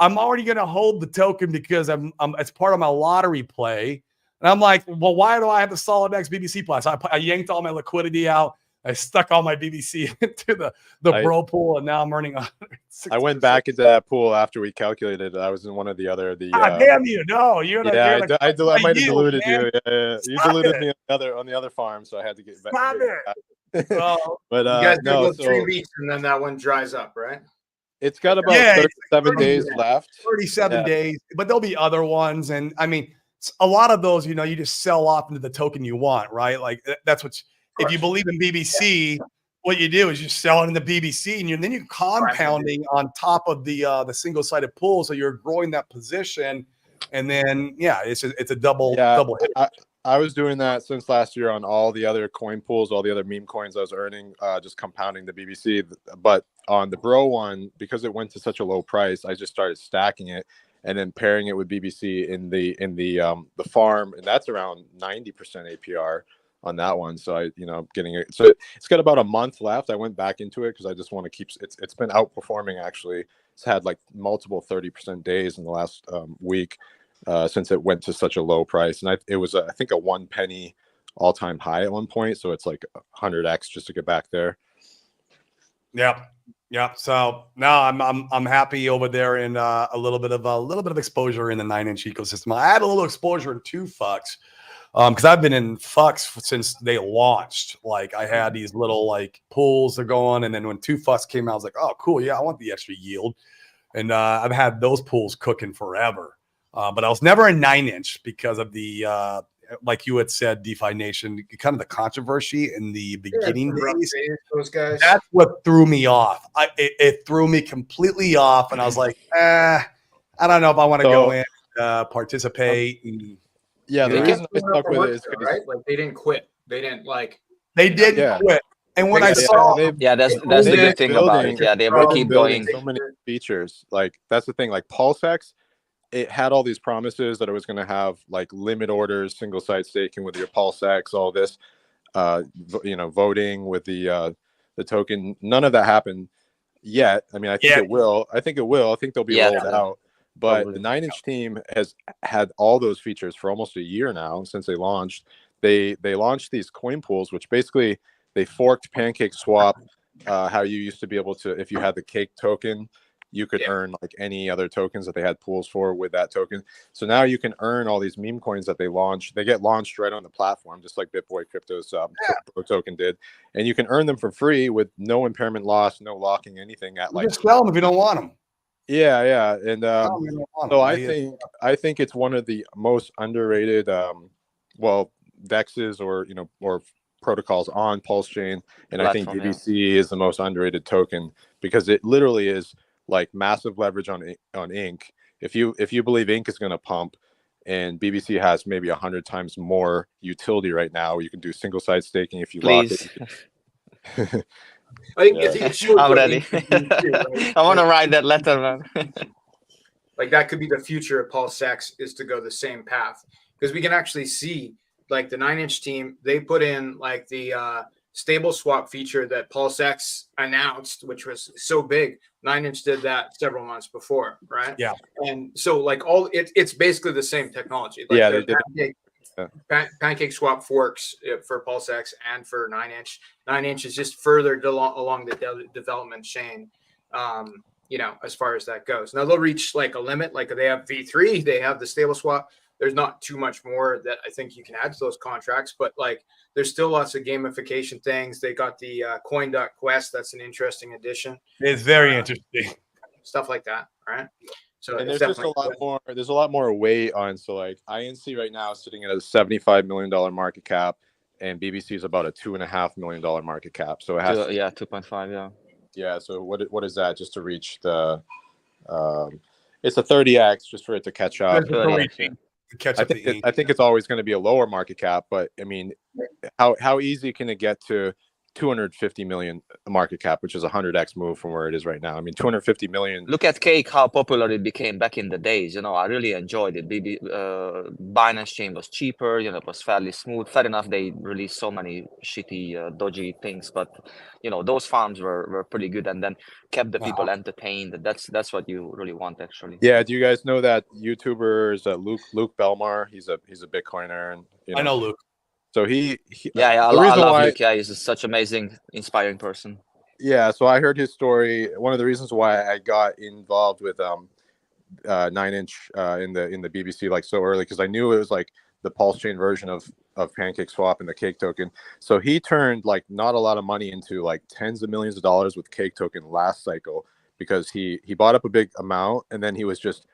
I'm already going to hold the token because it's part of my lottery play. And I'm like, well, why do I have the Solid X BBC plus? I yanked all my liquidity out. I stuck all my BBC into the bro pool, and now I'm earning 160%. I went back into that pool after we calculated. I was in one of the other. Damn you! No, you're the. Yeah, you're I might have diluted man. you. Yeah. You diluted me on the other farm, so I had to get back. Stop it! But you guys go 3 weeks, and then that one dries up, right? It's got about 37 days left. 37 days, but there'll be other ones. And I mean, a lot of those, you just sell off into the token you want, right? Like that's what, if you believe in BBC, what you do is you sell it in the BBC, and then you're compounding on top of the single-sided pool. So you're growing that position. And then, it's a double hit. I was doing that since last year on all the other coin pools, all the other meme coins I was earning, just compounding the BBC. But on the bro one, because it went to such a low price, I just started stacking it and then pairing it with BBC in the farm, and that's around 90% APR on that one. So I'm getting it. So it's got about a month left. I went back into it because I just want to keep. It's been outperforming actually. It's had like multiple 30% days in the last week. Since it went to such a low price, and it was I think a 1 penny all-time high at one point, so it's like 100x just to get back there. Yeah. So now I'm happy over there in a little bit of exposure in the 9-inch ecosystem. I had a little exposure in 2FUCKS because I've been in FUCKS since they launched. Like I had these little like pools that go on, and then when 2FUCKS came out, I was like, oh cool, yeah, I want the extra yield, and I've had those pools cooking forever. But I was never a 9-inch because of the, like you had said, DeFi Nation, kind of the controversy in the beginning days. Those guys. That's what threw me off. It threw me completely off, and I was like, I don't know if I want to go in, participate. Yeah, the reason I stuck with it is because like they didn't quit. They didn't like. They did quit. And when I saw, that's the good thing about it. Yeah, they will keep going. So many features. Like that's the thing. Like PulseX, it had all these promises that it was going to have like limit orders, single site staking with your PulseX, all this, voting with the token. None of that happened yet. I mean, I think it will. I think they'll be rolled out. But probably. The 9-inch team has had all those features for almost a year now since they launched. They launched these coin pools, which basically they forked Pancake Swap. How you used to be able to, if you had the Cake token, you could earn like any other tokens that they had pools for with that token. So now you can earn all these meme coins that they launch. They get launched right on the platform, just like BitBoy Crypto's token did. And you can earn them for free with no impairment loss, no locking anything at like. Just sell them if you don't want them. Yeah, and Oh, man, on so them. I think it's one of the most underrated, well, dexes or or protocols on Pulse Chain, and I think Platform, yeah. BBC is the most underrated token because it literally is like massive leverage on Ink. If you believe Ink is going to pump, and BBC has maybe 100 times more utility right now, you can do single side staking if you lock Please. it. I think Yeah. I think it shows I'm what ready. Ink can do too, right? I want to Like, write that letter, man. like that could be the future of PulseX, is to go the same path, because we can actually see like the 9inch team, they put in like the stable swap feature that PulseX announced, which was so big. 9inch did that several months before, right? Yeah. And so like it's basically the same technology. Like Yeah, the they did. Pancake Swap forks for PulseX and for 9inch. 9inch is just further along the development chain. As far as that goes. Now they'll reach like a limit, like they have V3, they have the stable swap. There's not too much more that I think you can add to those contracts, but like there's still lots of gamification things. They got the Coin.Quest, that's an interesting addition. It's very interesting. Stuff like that, right? So And it's there's just a definitely lot more. There's a lot more weight on. So like INC right now is sitting at a $75 million market cap, and BBC is about a $2.5 million market cap. So it has, 2.5, yeah. yeah. So what is that? Just to reach the, it's a 30x just for it to catch up. Just to reach to catch up to Ink. I think it's always going to be a lower market cap, but I mean, how easy can it get to 250 million market cap, which is a 100x move from where it is right now? I mean, 250 million. Look at Cake, how popular it became back in the days. I really enjoyed it. Binance Chain was cheaper. It was fairly smooth. Fair enough, they released so many shitty, dodgy things, but those farms were pretty good, and then kept the people entertained. That's what you really want, actually. Yeah. Do you guys know that YouTuber is Luke Belmar? He's a Bitcoiner, and I know Luke. So he I love Luke. Yeah, he's such amazing, inspiring person. Yeah, so I heard his story. One of the reasons why I got involved with 9inch in the BBC like so early, because I knew it was like the Pulse Chain version of Pancake Swap and the Cake token. So he turned like not a lot of money into like tens of millions of dollars with Cake token last cycle, because he bought up a big amount, and then he was just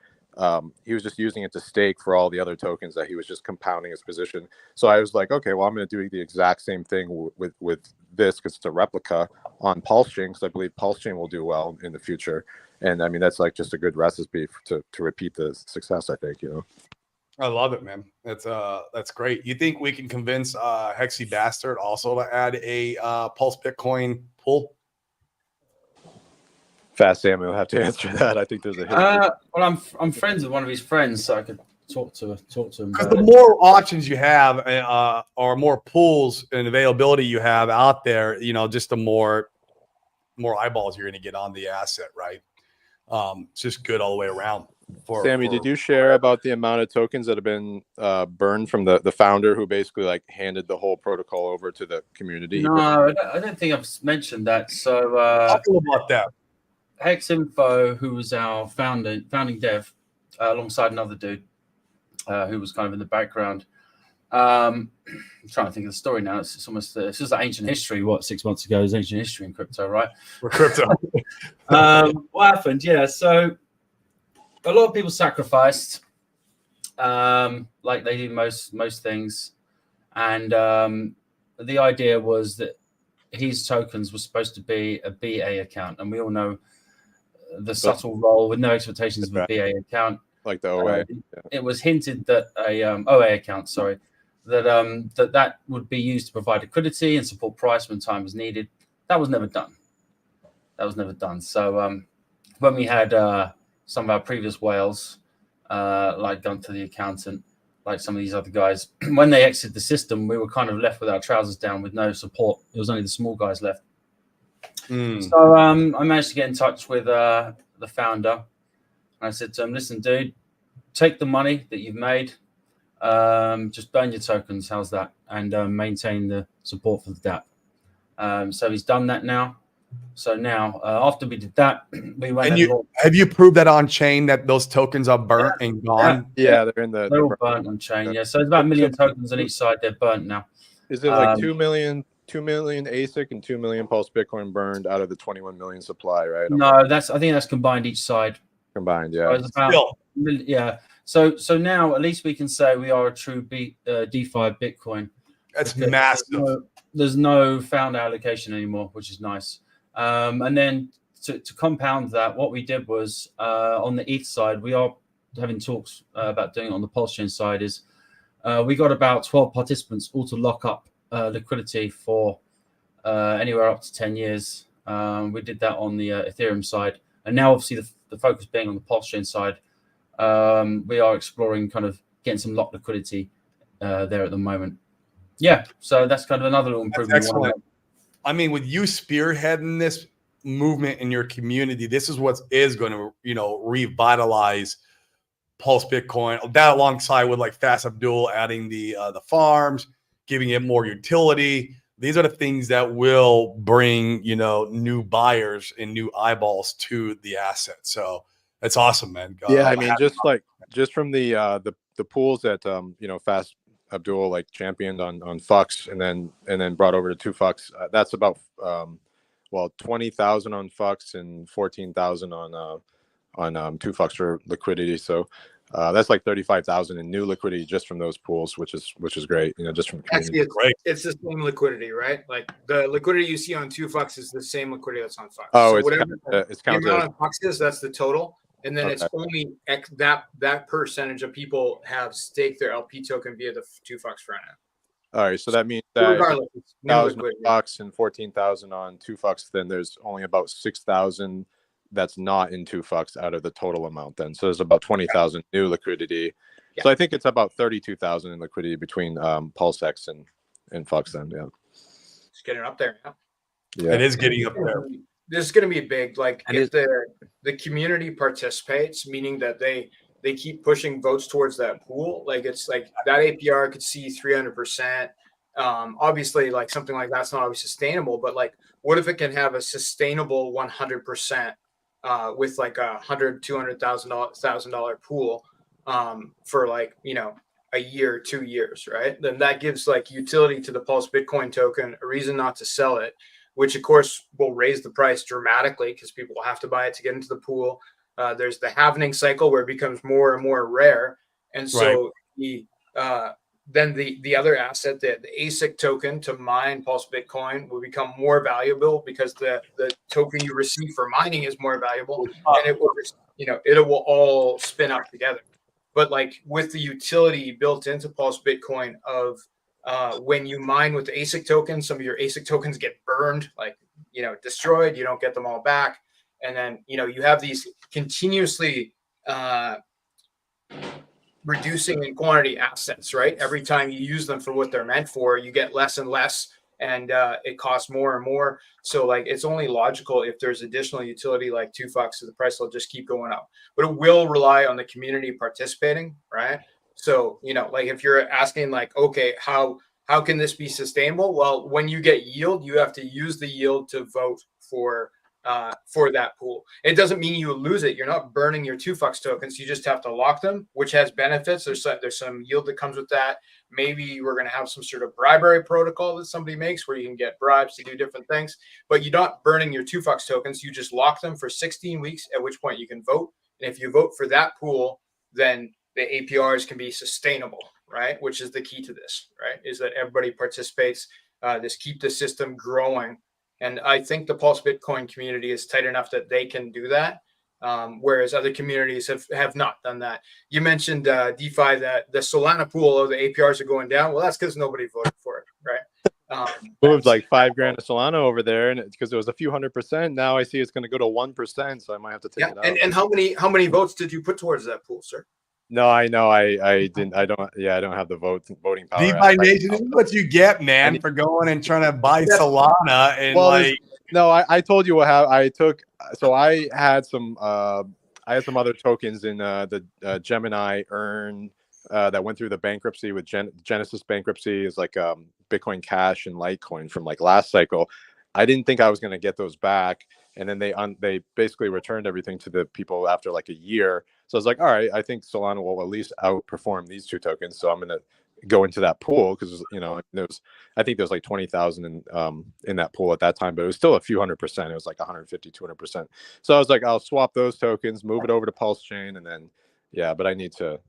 using it to stake for all the other tokens that he was just compounding his position. So I was like, okay, well, I'm going to do the exact same thing with this, because it's a replica on Pulse Chain, because I believe Pulse Chain will do well in the future. And I mean, that's like just a good recipe to repeat the success, I think, I love it, man. That's great. You think we can convince Hexy Bastard also to add a Pulse Bitcoin pool? Fast Sam will have to answer that. I think there's a well, I'm friends with one of his friends, so I could talk to him. Because the more options you have, or more pools and availability you have out there, just the more eyeballs you're going to get on the asset, right? It's just good all the way around. Sammy, did you share about the amount of tokens that have been burned from the founder who basically like handed the whole protocol over to the community? No, I don't think I've mentioned that. So talk about that. Hexinfo, who was our founding dev, alongside another dude who was kind of in the background. I'm trying to think of the story now. It's almost it's just like ancient history. 6 months ago is ancient history in crypto, right? For crypto. What happened? Yeah, so a lot of people sacrificed, like they do most things, and the idea was that his tokens were supposed to be a BA account, and we all know the subtle role with no expectations of a BA account, like the OA. It was hinted that a OA account, that would be used to provide liquidity and support price when time was needed. That was never done. So when we had some of our previous whales, like Gunter the Accountant, like some of these other guys, when they exited the system, we were kind of left with our trousers down with no support. It was only the small guys left. So I managed to get in touch with the founder. And I said to him, listen, dude, take the money that you've made, just burn your tokens. How's that? And maintain the support for the DApp. So he's done that now. So now, after we did that, we went. And have you proved that on chain that those tokens are burnt and gone? Yeah, they're in they're all burnt on chain. Yeah, so it's about 1 million tokens on each side. They're burnt now. Is it like 2 million ASIC and 2 million Pulse Bitcoin burned out of the 21 million supply, right? No, I think that's combined each side. combined. So Yeah. it's about, Still, yeah. So now at least we can say we are a true DeFi Bitcoin. that's Because massive. There's no founder allocation anymore, which is nice. And then to compound that, what we did was on the ETH side, we are having talks about doing it on the Pulse Chain side. Is we got about 12 participants all to lock up liquidity for anywhere up to 10 years. We did that on the Ethereum side, and now obviously the focus being on the Pulse Chain side, we are exploring kind of getting some locked liquidity there at the moment. Yeah, so that's kind of another little That's improvement. excellent. I mean, with you spearheading this movement in your community, this is what is going to, revitalize Pulse Bitcoin. That alongside with like Fast Abdul adding the farms, giving it more utility. These are the things that will bring, new buyers and new eyeballs to the asset. So that's awesome, man. Yeah, I mean, just from the pools that Fast Abdul like championed on Fux and then brought over to 2Fux. That's about 20,000 on Fux and 14,000 on 2Fux for liquidity. So that's like 35,000 in new liquidity just from those pools, which is great. Just from the community. Actually, it's the same liquidity, right? Like the liquidity you see on 2Fux is the same liquidity that's on Fux. Oh, so it's whatever it's the counted. amount on Fux is, that's the total. And then it's Okay. only that percentage of people have staked their LP token via the 2Fux front end. All right, so that means So that regardless, it's new 1,000 on liquidity. Fux and 14,000 on 2Fux, then there's only about 6,000 that's not in 2Fux out of the total amount. Then, so there's about 20,000 new liquidity. Yeah. So I think it's about 32,000 in liquidity between PulseX and Fux. Then, yeah, It's getting up there now. yeah, It is getting up there. This is going to be big. Like And if the community participates, meaning that they keep pushing votes towards that pool. Like it's like that APR could see 300%. Obviously, like something like that's not always sustainable. But like, what if it can have a sustainable 100% with like $100,000-$200,000 pool for like a year, 2 years, right? Then that gives like utility to the Pulse Bitcoin token, a reason not to sell it, which of course will raise the price dramatically because people will have to buy it to get into the pool. There's the halvening cycle where it becomes more and more rare. And so then the other asset, the ASIC token to mine Pulse Bitcoin will become more valuable because the token you receive for mining is more valuable, and it will it will all spin up together. But like with the utility built into Pulse Bitcoin of when you mine with the ASIC tokens, some of your ASIC tokens get burned, like destroyed. You don't get them all back, and then you have these continuously reducing in quantity assets, right? Every time you use them for what they're meant for, you get less and less, and it costs more and more. So like it's only logical if there's additional utility like 2Fux, so the price will just keep going up. But it will rely on the community participating, right? So like if you're asking like, okay, how can this be sustainable? Well, when you get yield, you have to use the yield to vote for that pool. It doesn't mean you lose it. You're not burning your 2Fux tokens. You just have to lock them, which has benefits. There's some yield that comes with that. Maybe we're going to have some sort of bribery protocol that somebody makes where you can get bribes to do different things, but you're not burning your 2Fux tokens. You just lock them for 16 weeks, at which point you can vote. And if you vote for that pool, then the APRs can be sustainable, right? Which is the key to this, right? Is that everybody participates, keep the system growing. And I think the Pulse Bitcoin community is tight enough that they can do that, whereas other communities have not done that. You mentioned DeFi, that the Solana pool, the APRs are going down. Well, that's because nobody voted for it, right? Moved like $5,000 of Solana over there, and it's because it was a few 100%. Now I see it's going to go to 1%, so I might have to take it out. And how many votes did you put towards that pool, sir? No, I know. I didn't. I don't. Yeah, I don't have the voting power. DeFi Nation, this is what you get, man, for going and trying to buy Solana and No, I told you what I took. So I had some other tokens in the Gemini Earn that went through the bankruptcy with Genesis bankruptcy. Is like Bitcoin Cash and Litecoin from like last cycle. I didn't think I was going to get those back, and then they basically returned everything to the people after like a year. So I was like, all right, I think Solana will at least outperform these two tokens. So I'm going to go into that pool because I think there was like 20,000 in that pool at that time, but it was still a few %. It was like 150, 200%. So I was like, I'll swap those tokens, move it over to Pulse Chain, and then but I need to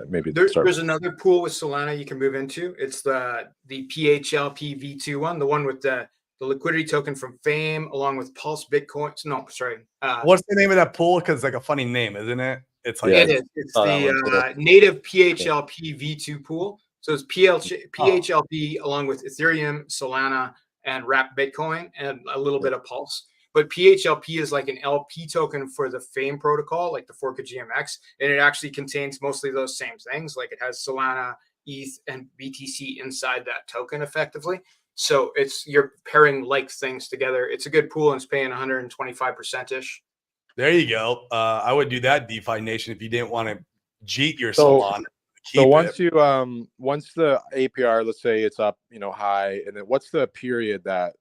maybe start. There's another pool with Solana you can move into. It's the PHLP V2 one, the one with the liquidity token from Fame along with Pulse Bitcoin. No, sorry. What's the name of that pool? Because it's like a funny name, isn't it? It's like it is. It's the native PHLP V2 pool. So it's PHLP along with Ethereum, Solana, and Wrapped Bitcoin, and a little bit of Pulse. But PHLP is like an LP token for the Fame protocol, like the fork of GMX, and it actually contains mostly those same things. Like it has Solana, ETH, and BTC inside that token effectively. So you're pairing like things together. It's a good pool and it's paying 125%-ish. There you go. I would do that, DeFi Nation, if you didn't want to cheat your Solana. So once the APR, let's say it's up, high, and then what's the period that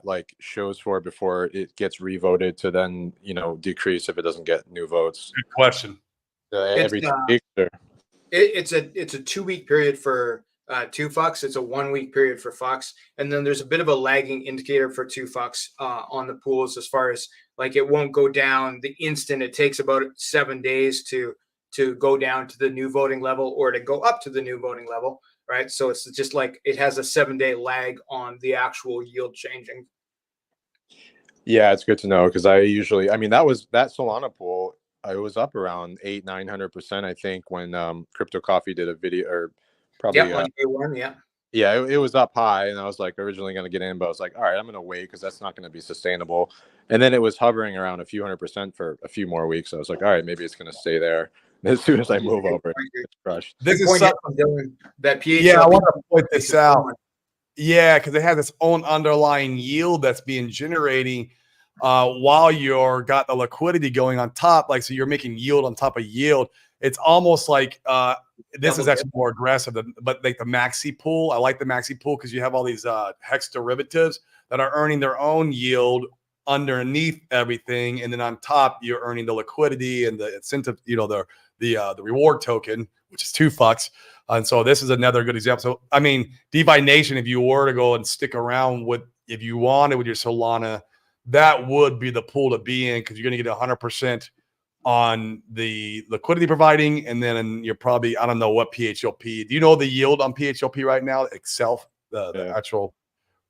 like shows for before it gets revoted to then decrease if it doesn't get new votes? Good question. Every 2 weeks. It's a 2-week period for 2FUCKS. It's a 1-week period for FUCKS, and then there's a bit of a lagging indicator for 2FUCKS on the pools, as far as like it won't go down the instant. It takes about 7 days to go down to the new voting level or to go up to the new voting level, right? So it's just like it has a 7-day lag on the actual yield changing. Yeah, it's good to know, because that Solana pool, it was up around 800-900%, I think, when Crypto Coffee did a video, or probably on day one, it was up high, and I was like originally going to get in, but I was like, all right, I'm going to wait because that's not going to be sustainable. And then it was hovering around a few 100% for a few more weeks. So I was like, all right, maybe it's going to stay there. And as soon as I move over, it's crushed. This is something that PHLP. Yeah, I want to point this out. Yeah, because it has its own underlying yield that's being generating while you're got the liquidity going on top. Like, so you're making yield on top of yield. It's almost like this is actually more aggressive, but like the Maxi pool. I like the Maxi pool because you have all these hex derivatives that are earning their own yield underneath everything, and then on top you're earning the liquidity and the incentive, the reward token, which is 2FUCKS. And so this is another good example. So I mean, DeFi Nation, if you were to go and stick around if you wanted with your Solana, that would be the pool to be in, because you're going to get 100% on the liquidity providing, and then you're probably, I don't know what PHLP. Do you know the yield on PHLP right now itself? The actual,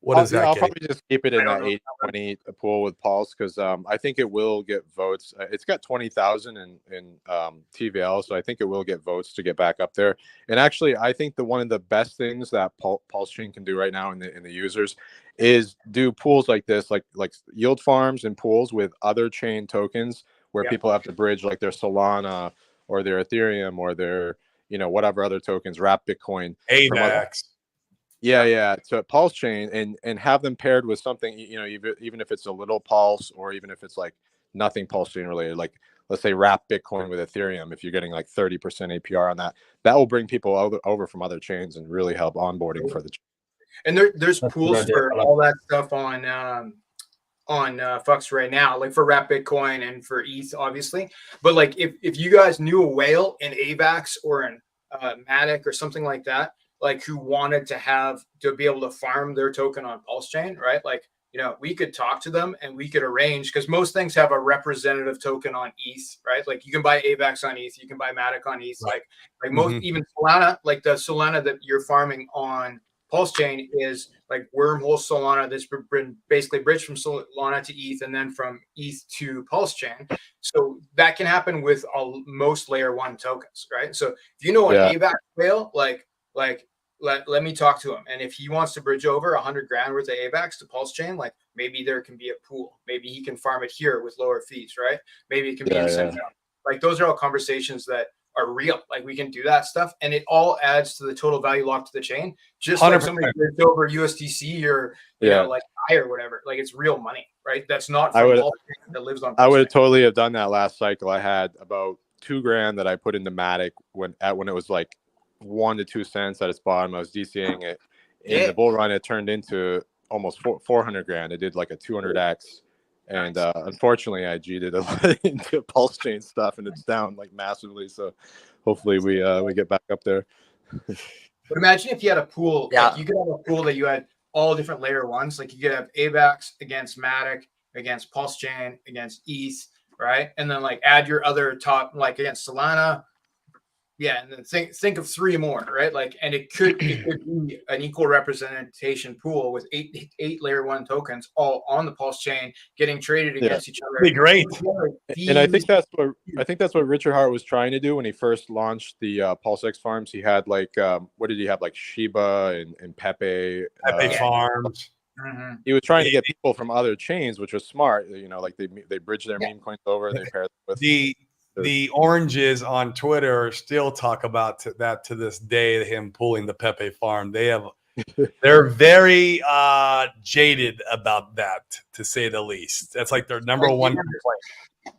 what is that? I'll probably just keep it in that 820 pool with Pulse, because I think it will get votes. It's got 20,000 in TVL, so I think it will get votes to get back up there. And actually, I think one of the best things that Pulse Chain can do right now in the users is do pools like this, like yield farms and pools with other chain tokens, where people have to bridge like their Solana or their Ethereum or their, whatever other tokens, Wrapped Bitcoin. AVAX. Yeah. So Pulse Chain and have them paired with something, even if it's a little Pulse, or even if it's like nothing Pulse Chain related, like let's say Wrapped Bitcoin with Ethereum, if you're getting like 30% APR on that will bring people over from other chains and really help onboarding for the chain. And there's pools for all that stuff on FUCKS right now, like for Wrapped Bitcoin and for ETH, obviously. But like if you guys knew a whale in AVAX or in Matic or something like that, like who wanted to be able to farm their token on Pulse Chain, right? Like, we could talk to them and we could arrange, because most things have a representative token on ETH, right? Like you can buy AVAX on ETH, you can buy Matic on ETH, right. like most, even Solana, like the Solana that you're farming on Pulse Chain is like Wormhole Solana that's been basically bridged from Solana to ETH and then from ETH to Pulse Chain. So that can happen with most layer 1 tokens, right? So if you know an AVAX whale, let me talk to him. And if he wants to bridge over $100,000 worth of AVAX to Pulse Chain, like maybe there can be a pool. Maybe he can farm it here with lower fees, right? Maybe it can be incentive. Like those are all conversations that are real. Like we can do that stuff, and it all adds to the total value locked to the chain. Just 100%. Like somebody bridged over USDC or like I or whatever. Like it's real money, right? That's not from all that lives on. I would totally have done that last cycle. I had about $2,000 that I put into Matic when it was like 1 to 2 cents at its bottom. I was DCAing it. In the bull run, it turned into almost $400,000. It did like a 200x. And unfortunately, I G'd it into Pulse Chain stuff, and it's down like massively. So hopefully we get back up there. But imagine if you had a pool. Yeah. Like you could have a pool that you had all different layer ones. Like you could have AVAX against Matic, against Pulse Chain, against ETH, right? And then like add your other top, like against Solana. Yeah, and then think of 3 more, right? Like, and it could be an equal representation pool with eight layer 1 tokens all on the Pulse chain getting traded against each other. Be great. And I think that's what Richard Hart was trying to do when he first launched the Pulse X farms. He had like what did he have, like Shiba and Pepe farms. Mhm. He was trying to get people from other chains, which was smart. You know, like they bridge their meme coins over, they pair them with the oranges on Twitter still talk about that to this day, him pulling the Pepe farm. They're very jaded about that, to say the least. That's like their number one complaint.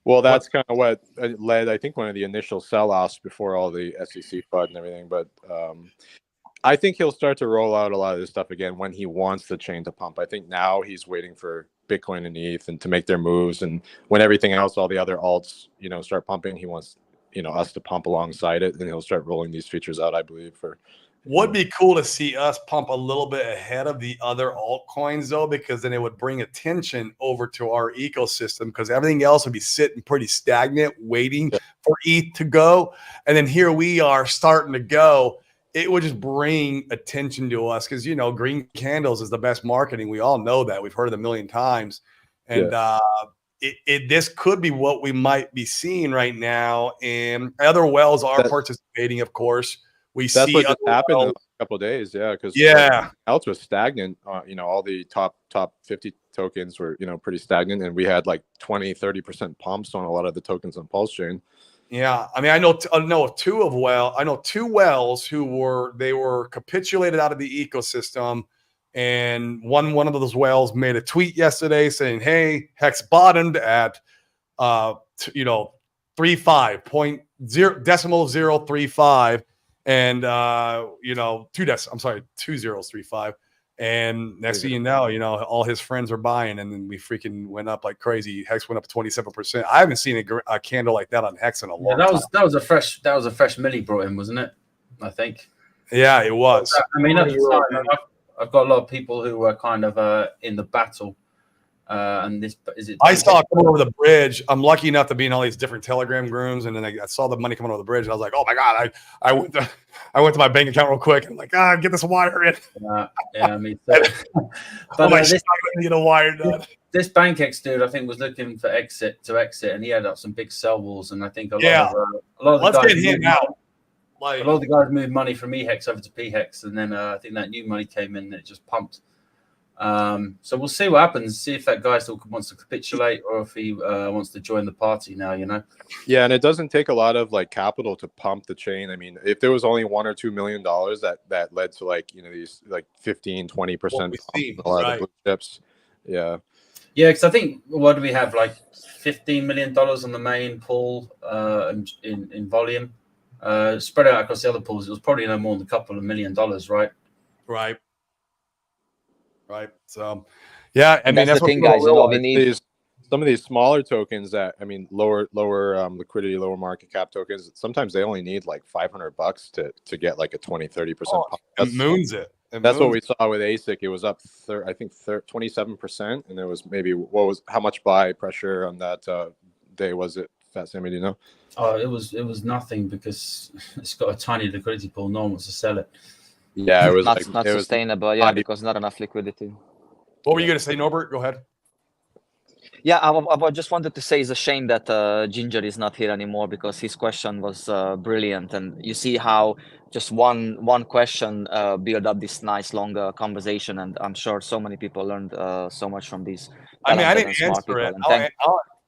Well, that's kind of what led, I think, one of the initial sell-offs before all the SEC FUD and everything. But I think he'll start to roll out a lot of this stuff again when he wants the chain to pump. I think now he's waiting for Bitcoin and ETH and to make their moves. And when everything else, all the other alts, start pumping, he wants, us to pump alongside it. And he'll start rolling these features out, I believe. Would be cool to see us pump a little bit ahead of the other altcoins, though, because then it would bring attention over to our ecosystem, because everything else would be sitting pretty stagnant, waiting for ETH to go. And then here we are starting to go. It would just bring attention to us because, green candles is the best marketing. We all know that. We've heard it a million times. And this could be what we might be seeing right now. And other whales are participating, of course. That's what just happened in a couple of days. Yeah. Because else was stagnant. All the top 50 tokens were, pretty stagnant. And we had like 20-30% pumps on a lot of the tokens on Pulse Chain. Yeah, I mean, I know two whales who were capitulated out of the ecosystem, and one of those whales made a tweet yesterday saying, "Hey, Hex bottomed at 0.035, and 2035." And next thing you know, all his friends are buying, and then we freaking went up like crazy. Hex went up 27%. I haven't seen a candle like that on Hex in a long time. That was a fresh Millie brought in, wasn't it? I think. Yeah, it was. I mean, at the time, I've got a lot of people who were kind of in the battle. And this is it. I saw it come over the bridge. I'm lucky enough to be in all these different Telegram rooms, and then I saw the money coming over the bridge, and I was like, "Oh my god!" I went to my bank account real quick, and I'm like, get this wire in. Yeah, me too. But get a wire done. This BankX dude, I think, was looking for exit, and he had up some big sell walls, and I think a lot of the guys get him out. A lot of the guys moved money from eHex over to PHEX, and then I think that new money came in and it just pumped. So we'll see what happens. See if that guy still wants to capitulate or if he wants to join the party now. Yeah, and it doesn't take a lot of capital to pump the chain. I mean, if there was only $1 or $2 million that led to these 15-20% a lot of the blue chips. Yeah, because I think what do we have, like $15 million on the main pool in volume, spread out across the other pools. It was probably no more than a couple of $1 million, right? Right. So, yeah, I mean, that's the thing, guys. We need some of these smaller tokens that, I mean, lower liquidity, lower market cap tokens. Sometimes they only need like $500 to get like a 20-30% pump. It moons it. That's what we saw with ASIC. It was up, I think, 27%, and there was maybe how much buy pressure on that day was it? Fat Sammy, do you know? Oh, it was nothing because it's got a tiny liquidity pool. No one wants to sell it. Yeah, it was not sustainable. Yeah, because not enough liquidity. What were you going to say, Norbert? Go ahead. Yeah, I just wanted to say it's a shame that Ginger is not here anymore because his question was brilliant, and you see how just one question build up this nice longer conversation, and I'm sure so many people learned so much from these. I mean, I didn't answer it.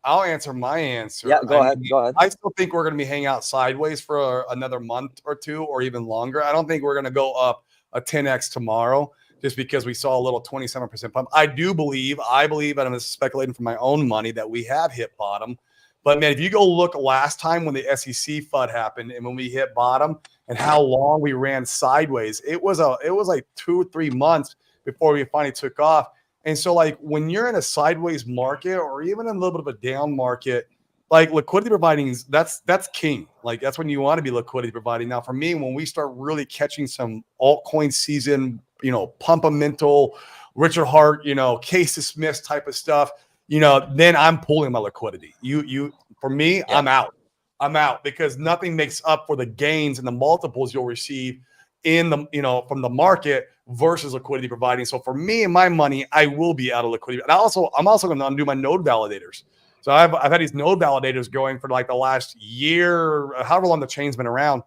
I'll answer my answer. Yeah, go ahead. I still think we're going to be hanging out sideways for another month or two or even longer. I don't think we're going to go up a 10x tomorrow just because we saw a little 27% pump. I believe, and I'm speculating for my own money, that we have hit bottom. But man, if you go look last time when the SEC FUD happened and when we hit bottom and how long we ran sideways, it was like 2 or 3 months before we finally took off. And so, when you're in a sideways market or even in a little bit of a down market, like liquidity providing that's king. Like that's when you want to be liquidity providing. Now for me, when we start really catching some altcoin season, Pumpamental, Richard Hart, Casey Smith type of stuff, then I'm pulling my liquidity. For me, Yeah. I'm out because nothing makes up for the gains and the multiples you'll receive in the from the market versus liquidity providing. So for me and my money, I will be out of liquidity. And I'm also going to undo my node validators. So I've had these node validators going for like the last year, however long the chain's been around.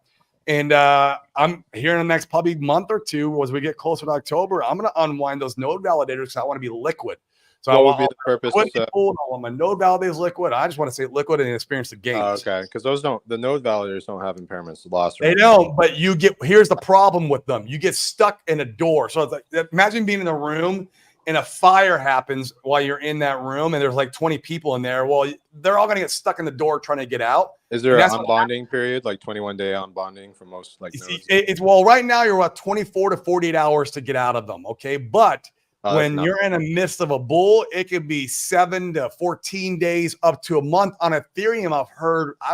And I'm here in the next probably month or two, as we get closer to October, I'm going to unwind those node validators because I want to be liquid. So what I would want be the purpose? I want my node validators liquid. I just want to say liquid and experience the gains. Okay, because the node validators don't have impairments, loss. They don't, but here's the problem with them. You get stuck in a door. So it's like, imagine being in a room and a fire happens while you're in that room and there's like 20 people in there. Well, they're all going to get stuck in the door trying to get out. Is there an unbonding period, like 21-day unbonding for most like nodes? It's right now you're about 24 to 48 hours to get out of them. Okay. But when you're in the midst of a bull, it could be 7 to 14 days up to a month. On Ethereum, I've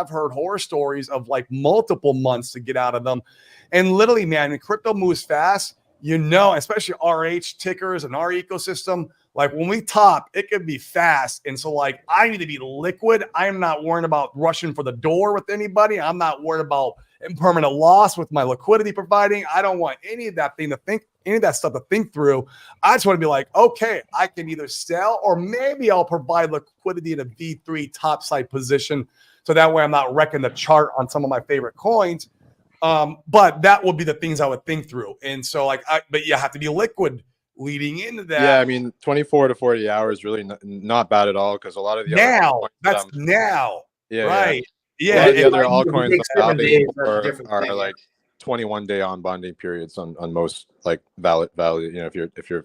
heard horror stories of like multiple months to get out of them. And literally, man, when crypto moves fast, especially RH tickers and our ecosystem, like when we top, it could be fast. And so like, I need to be liquid. I'm not worried about rushing for the door with anybody. I'm not worried about impermanent loss with my liquidity providing. I don't want any of that stuff to think through. I just want to be like, okay, I can either sell or maybe I'll provide liquidity in a V3 topside position. So that way I'm not wrecking the chart on some of my favorite coins. But that would be the things I would think through. And so but you have to be liquid leading into that. Yeah, I mean, 24 to 40 hours really not bad at all because a lot of the now. Yeah, right. Yeah, yeah. the other altcoins are thing. like 21-day unbonding periods on most like valid. If you're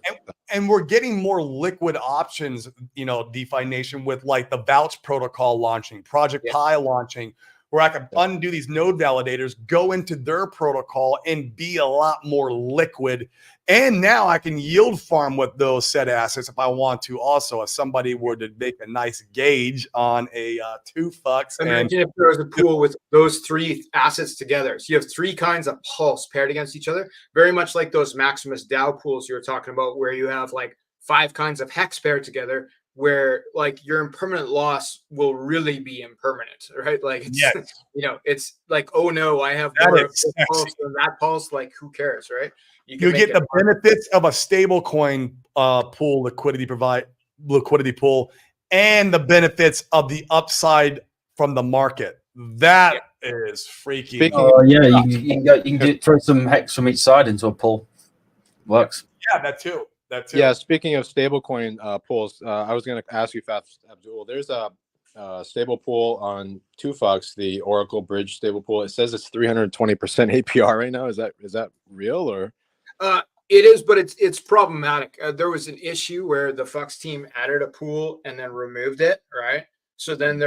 and we're getting more liquid options, DeFi Nation, with like the Vouch protocol launching, Project Pi launching, where I can undo these node validators, go into their protocol and be a lot more liquid. And now I can yield farm with those said assets if I want to. Also, if somebody were to make a nice gauge on a 2FUCKS. Imagine if there was a pool with those three assets together. So you have three kinds of pulse paired against each other, very much like those Maximus DAO pools you were talking about, where you have like 5 kinds of hex paired together, where like your impermanent loss will really be impermanent, right? Like, it's like, oh no, I have more of this pulse than that pulse. Like, who cares, right? You get the benefits of a stable coin pool liquidity pool and the benefits of the upside from the market. That is freaky. Oh yeah, you can throw some hex from each side into a pool. Works. Yeah, that too. Yeah, speaking of stablecoin pools, I was going to ask you, Faf Abdul, there's a stable pool on 2FUCKS, the Oracle Bridge stable pool. It says it's 320% APR right now. Is that real or? It is, but it's problematic. There was an issue where the FUCKS team added a pool and then removed it, right? So then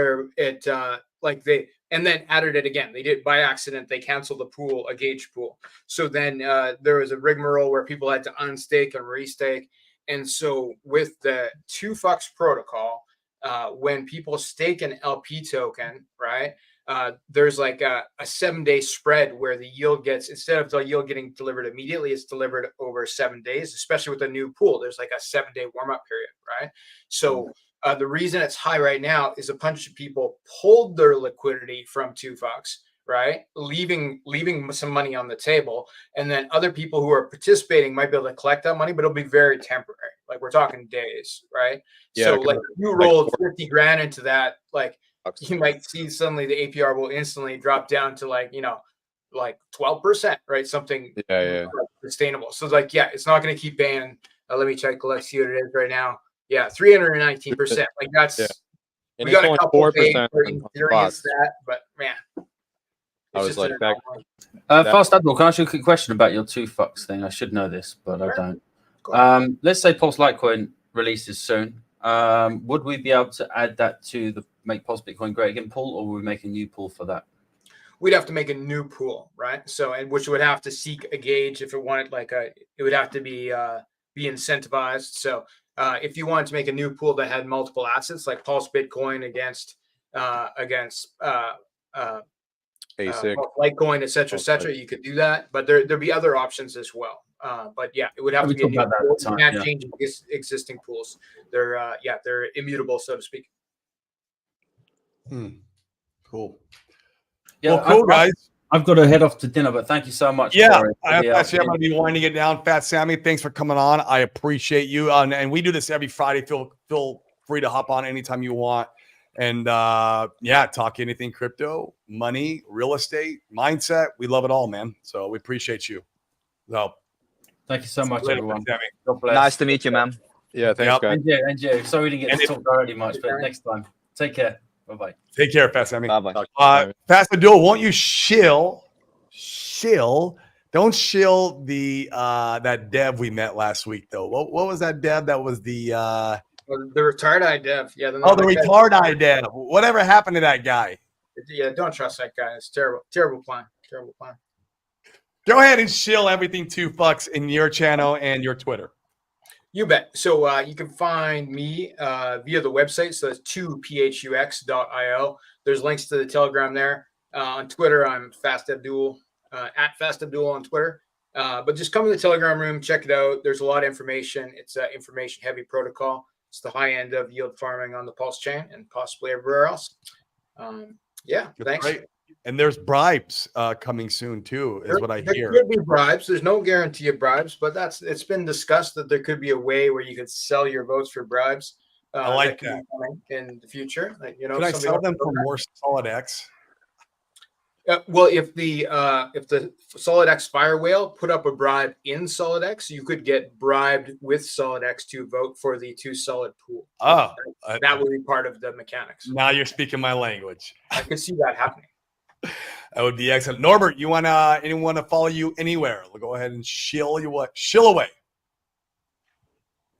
and then added it again. They did by accident. They canceled the pool, a gauge pool. So then there was a rigmarole where people had to unstake and restake. And so with the 2FUCKS protocol, when people stake an LP token, right, there's like a 7-day spread where the yield gets, instead of the yield getting delivered immediately, it's delivered over 7 days, especially with a new pool. There's like a 7-day warm-up period, right? So the reason it's high right now is a bunch of people pulled their liquidity from 2FUCKS, right? Leaving some money on the table. And then other people who are participating might be able to collect that money, but it'll be very temporary. Like we're talking days, right? Yeah, so like if you rolled 50 grand into that, like you might see suddenly the APR will instantly drop down to like 12%, right? Something sustainable. So like, it's not going to keep paying. Let me check. Let's see what it is right now. Yeah, 319%. Like that's and we got a couple 4% experience that, but man, I was like, Fast Admiral, can I ask you a quick question about your 2FUCKS thing? I should know this, but I don't. Let's say Pulse Litecoin releases soon. Would we be able to add that to the Make Pulse Bitcoin Great Again pool, or would we make a new pool for that? We'd have to make a new pool, right? So, and which would have to seek a gauge if it wanted it would have to be incentivized. So if you wanted to make a new pool that had multiple assets, like Pulse Bitcoin against against ASIC. Litecoin, et cetera, you could do that, but there'd be other options as well. But yeah, it would have to be talked about that at the time, can't yeah. change existing pools. They're immutable, so to speak. Cool. Yeah, Well, cool, guys. I've got to head off to dinner, but thank you so much. Yeah, Corey, for the actually, I'm opportunity. going to be winding it down. Fat Sammy, thanks for coming on. I appreciate you. And we do this every Friday. Feel free to hop on anytime you want. And talk anything crypto, money, real estate, mindset. We love it all, man. So we appreciate you. So Thank you so much, everyone. Sammy. God bless. Nice to meet you, man. Yeah, thanks, guys. And you. Sorry we didn't get to talk already much, but next time. Take care. Bye-bye. Take care, Fat Sammy. Bye-bye. Fast Abdul, won't you shill? Don't shill the that dev we met last week though. What was that dev? That was the retarded dev. Yeah. the retarded dev. Whatever happened to that guy? Yeah, don't trust that guy. It's terrible. Terrible plan. Terrible plan. Go ahead and shill everything 2 fucks in your channel and your Twitter. You bet. So you can find me via the website. So that's 2phux.io. There's links to the Telegram there. On Twitter, I'm Fast Abdul, at Fast Abdul on Twitter. But just come to the Telegram room, check it out. There's a lot of information. It's an information-heavy protocol. It's the high end of yield farming on the Pulse chain and possibly everywhere else. Thanks. Great. And there's bribes coming soon too, is what I hear. There could be bribes. There's no guarantee of bribes, but it's been discussed that there could be a way where you could sell your votes for bribes. I like that in the future. Like, can I sell them for more Solid X? Well, if the Solid X Fire Whale put up a bribe in Solid X, you could get bribed with Solid X to vote for the 2 solid pool. Oh, that would be part of the mechanics. Now you're speaking my language. I could see that happening. That would be excellent. Norbert, you want anyone to follow you anywhere? We'll go ahead and shill away.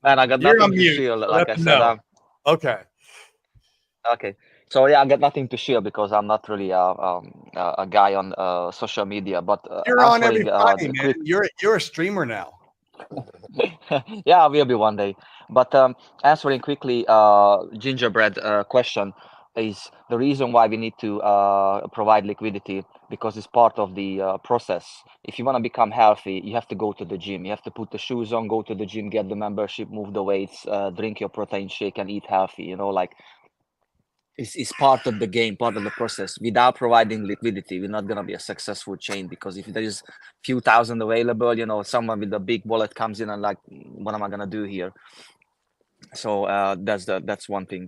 Man, I got You're nothing on to mute. shield. Let Like I them said, know. Okay. Okay. So yeah, I got nothing to share because I'm not really a guy on social media. But You're on every Friday, the man. You're a streamer now. yeah, I will be one day. But answering quickly, Gingerbread question is the reason why we need to provide liquidity, because it's part of the process. If you want to become healthy, you have to go to the gym. You have to put the shoes on, go to the gym, get the membership, move the weights, drink your protein shake, and eat healthy. You know, like it's part of the game, part of the process. Without providing liquidity, we're not gonna be a successful chain, because if there's few thousand available, you know, someone with a big wallet comes in and like, what am I gonna do here? So that's one thing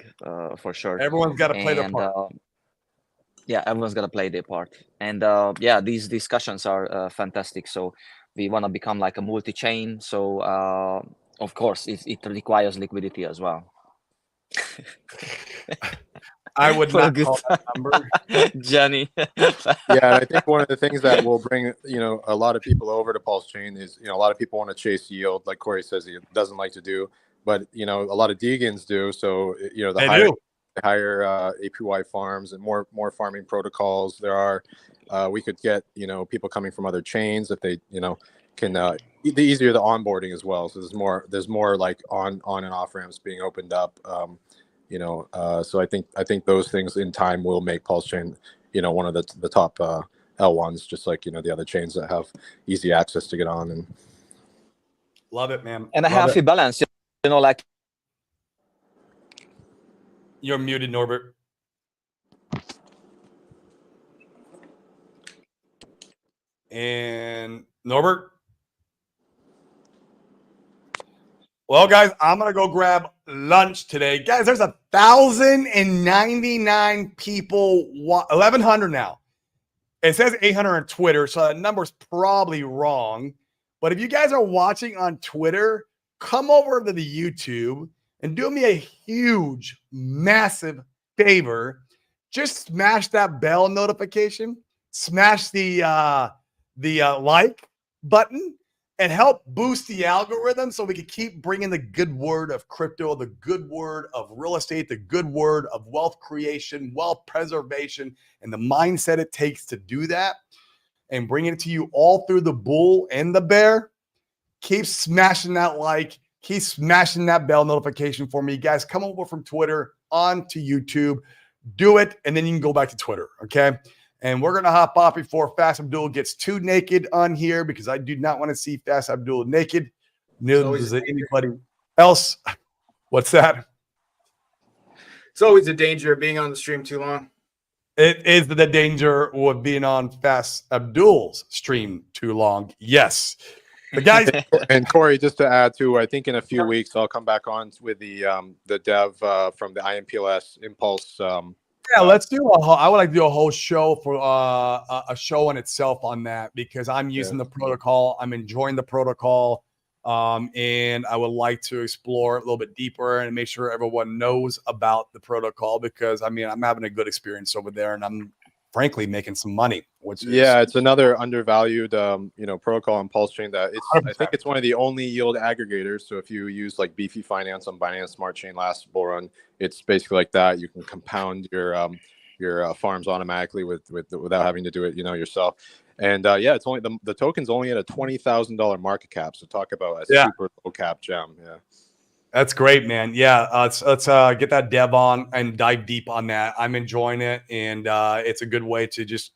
for sure. Everyone's got to play their part. Yeah, everyone's got to play their part. And these discussions are fantastic. So we want to become like a multi-chain. So of course, it requires liquidity as well. I would not call that number. Jenny. Yeah, I think one of the things that will bring, a lot of people over to Pulse Chain is, a lot of people want to chase yield, like Corey says he doesn't like to do, but a lot of Deegans do. So the higher APY farms and more farming protocols there are, we could get people coming from other chains if they can the easier the onboarding as well. So there's more like on and off ramps being opened up. So I think those things in time will make Pulse Chain, one of the top L1s, just like the other chains that have easy access to get on. And love it, man. And a healthy balance, like. You're muted, Norbert. And Norbert. Well, guys, I'm going to go grab lunch today. Guys, there's 1,099 people, 1,100 now. It says 800 on Twitter, so that number's probably wrong. But if you guys are watching on Twitter, come over to the YouTube and do me a huge, massive favor. Just smash that bell notification, smash the like button, and help boost the algorithm so we can keep bringing the good word of crypto, the good word of real estate, the good word of wealth creation, wealth preservation, and the mindset it takes to do that, and bringing it to you all through the bull and the bear. Keep smashing that like, keep smashing that bell notification for me. Guys, come over from Twitter onto YouTube. do it, and then you can go back to Twitter, okay? And we're going to hop off before Fast Abdul gets too naked on here because I do not want to see Fast Abdul naked. Neither does anybody else. What's that? It's always a danger of being on the stream too long. It is the danger of being on Fast Abdul's stream too long. Yes. The guys. And Corey, just to add to, I think in a few weeks I'll come back on with the dev from the IMPLS Impulse. Yeah, let's do I would like to do a whole show for a show on itself on that because I'm using the protocol. I'm enjoying the protocol. And I would like to explore a little bit deeper and make sure everyone knows about the protocol because I mean I'm having a good experience over there and I'm frankly making some money. Which is, it's another undervalued protocol on Pulse Chain that I think it's one of the only yield aggregators. So if you use like Beefy Finance on Binance Smart Chain last bull run, it's basically like that. You can compound your farms automatically without having to do it yourself. And it's only the token's only at a $20,000 market cap. So talk about a super low cap gem. Yeah, that's great, man. Yeah, let's get that dev on and dive deep on that. I'm enjoying it, and it's a good way to just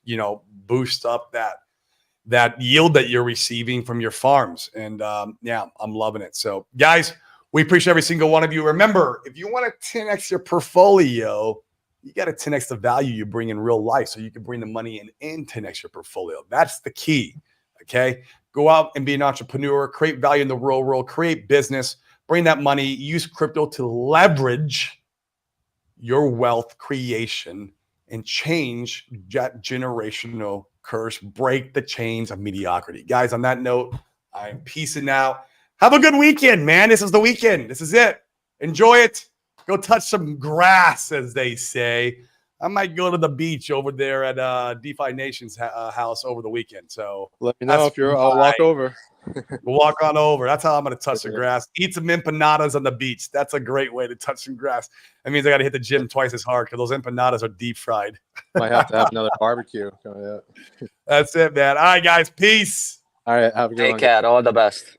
boost up that yield that you're receiving from your farms. And I'm loving it. So, guys, we appreciate every single one of you. Remember, if you want to 10x your portfolio, you got to 10x the value you bring in real life so you can bring the money in and 10x your portfolio. That's the key, okay? Go out and be an entrepreneur, create value in the real world, create business, bring that money, use crypto to leverage your wealth creation and change that generational curse, break the chains of mediocrity. Guys, on that note, I'm peacing out. Have a good weekend, man. This is the weekend. This is it. Enjoy it. Go touch some grass, as they say. I might go to the beach over there at DeFi Nation's house over the weekend. So let me know if I'll walk over. We'll walk on over. That's how I'm going to touch the grass. Eat some empanadas on the beach. That's a great way to touch some grass. That means I got to hit the gym twice as hard because those empanadas are deep fried. Might have to have another barbecue. That's it, man. All right, guys. Peace. All right. Have a good one. Hey, Cat. All the best.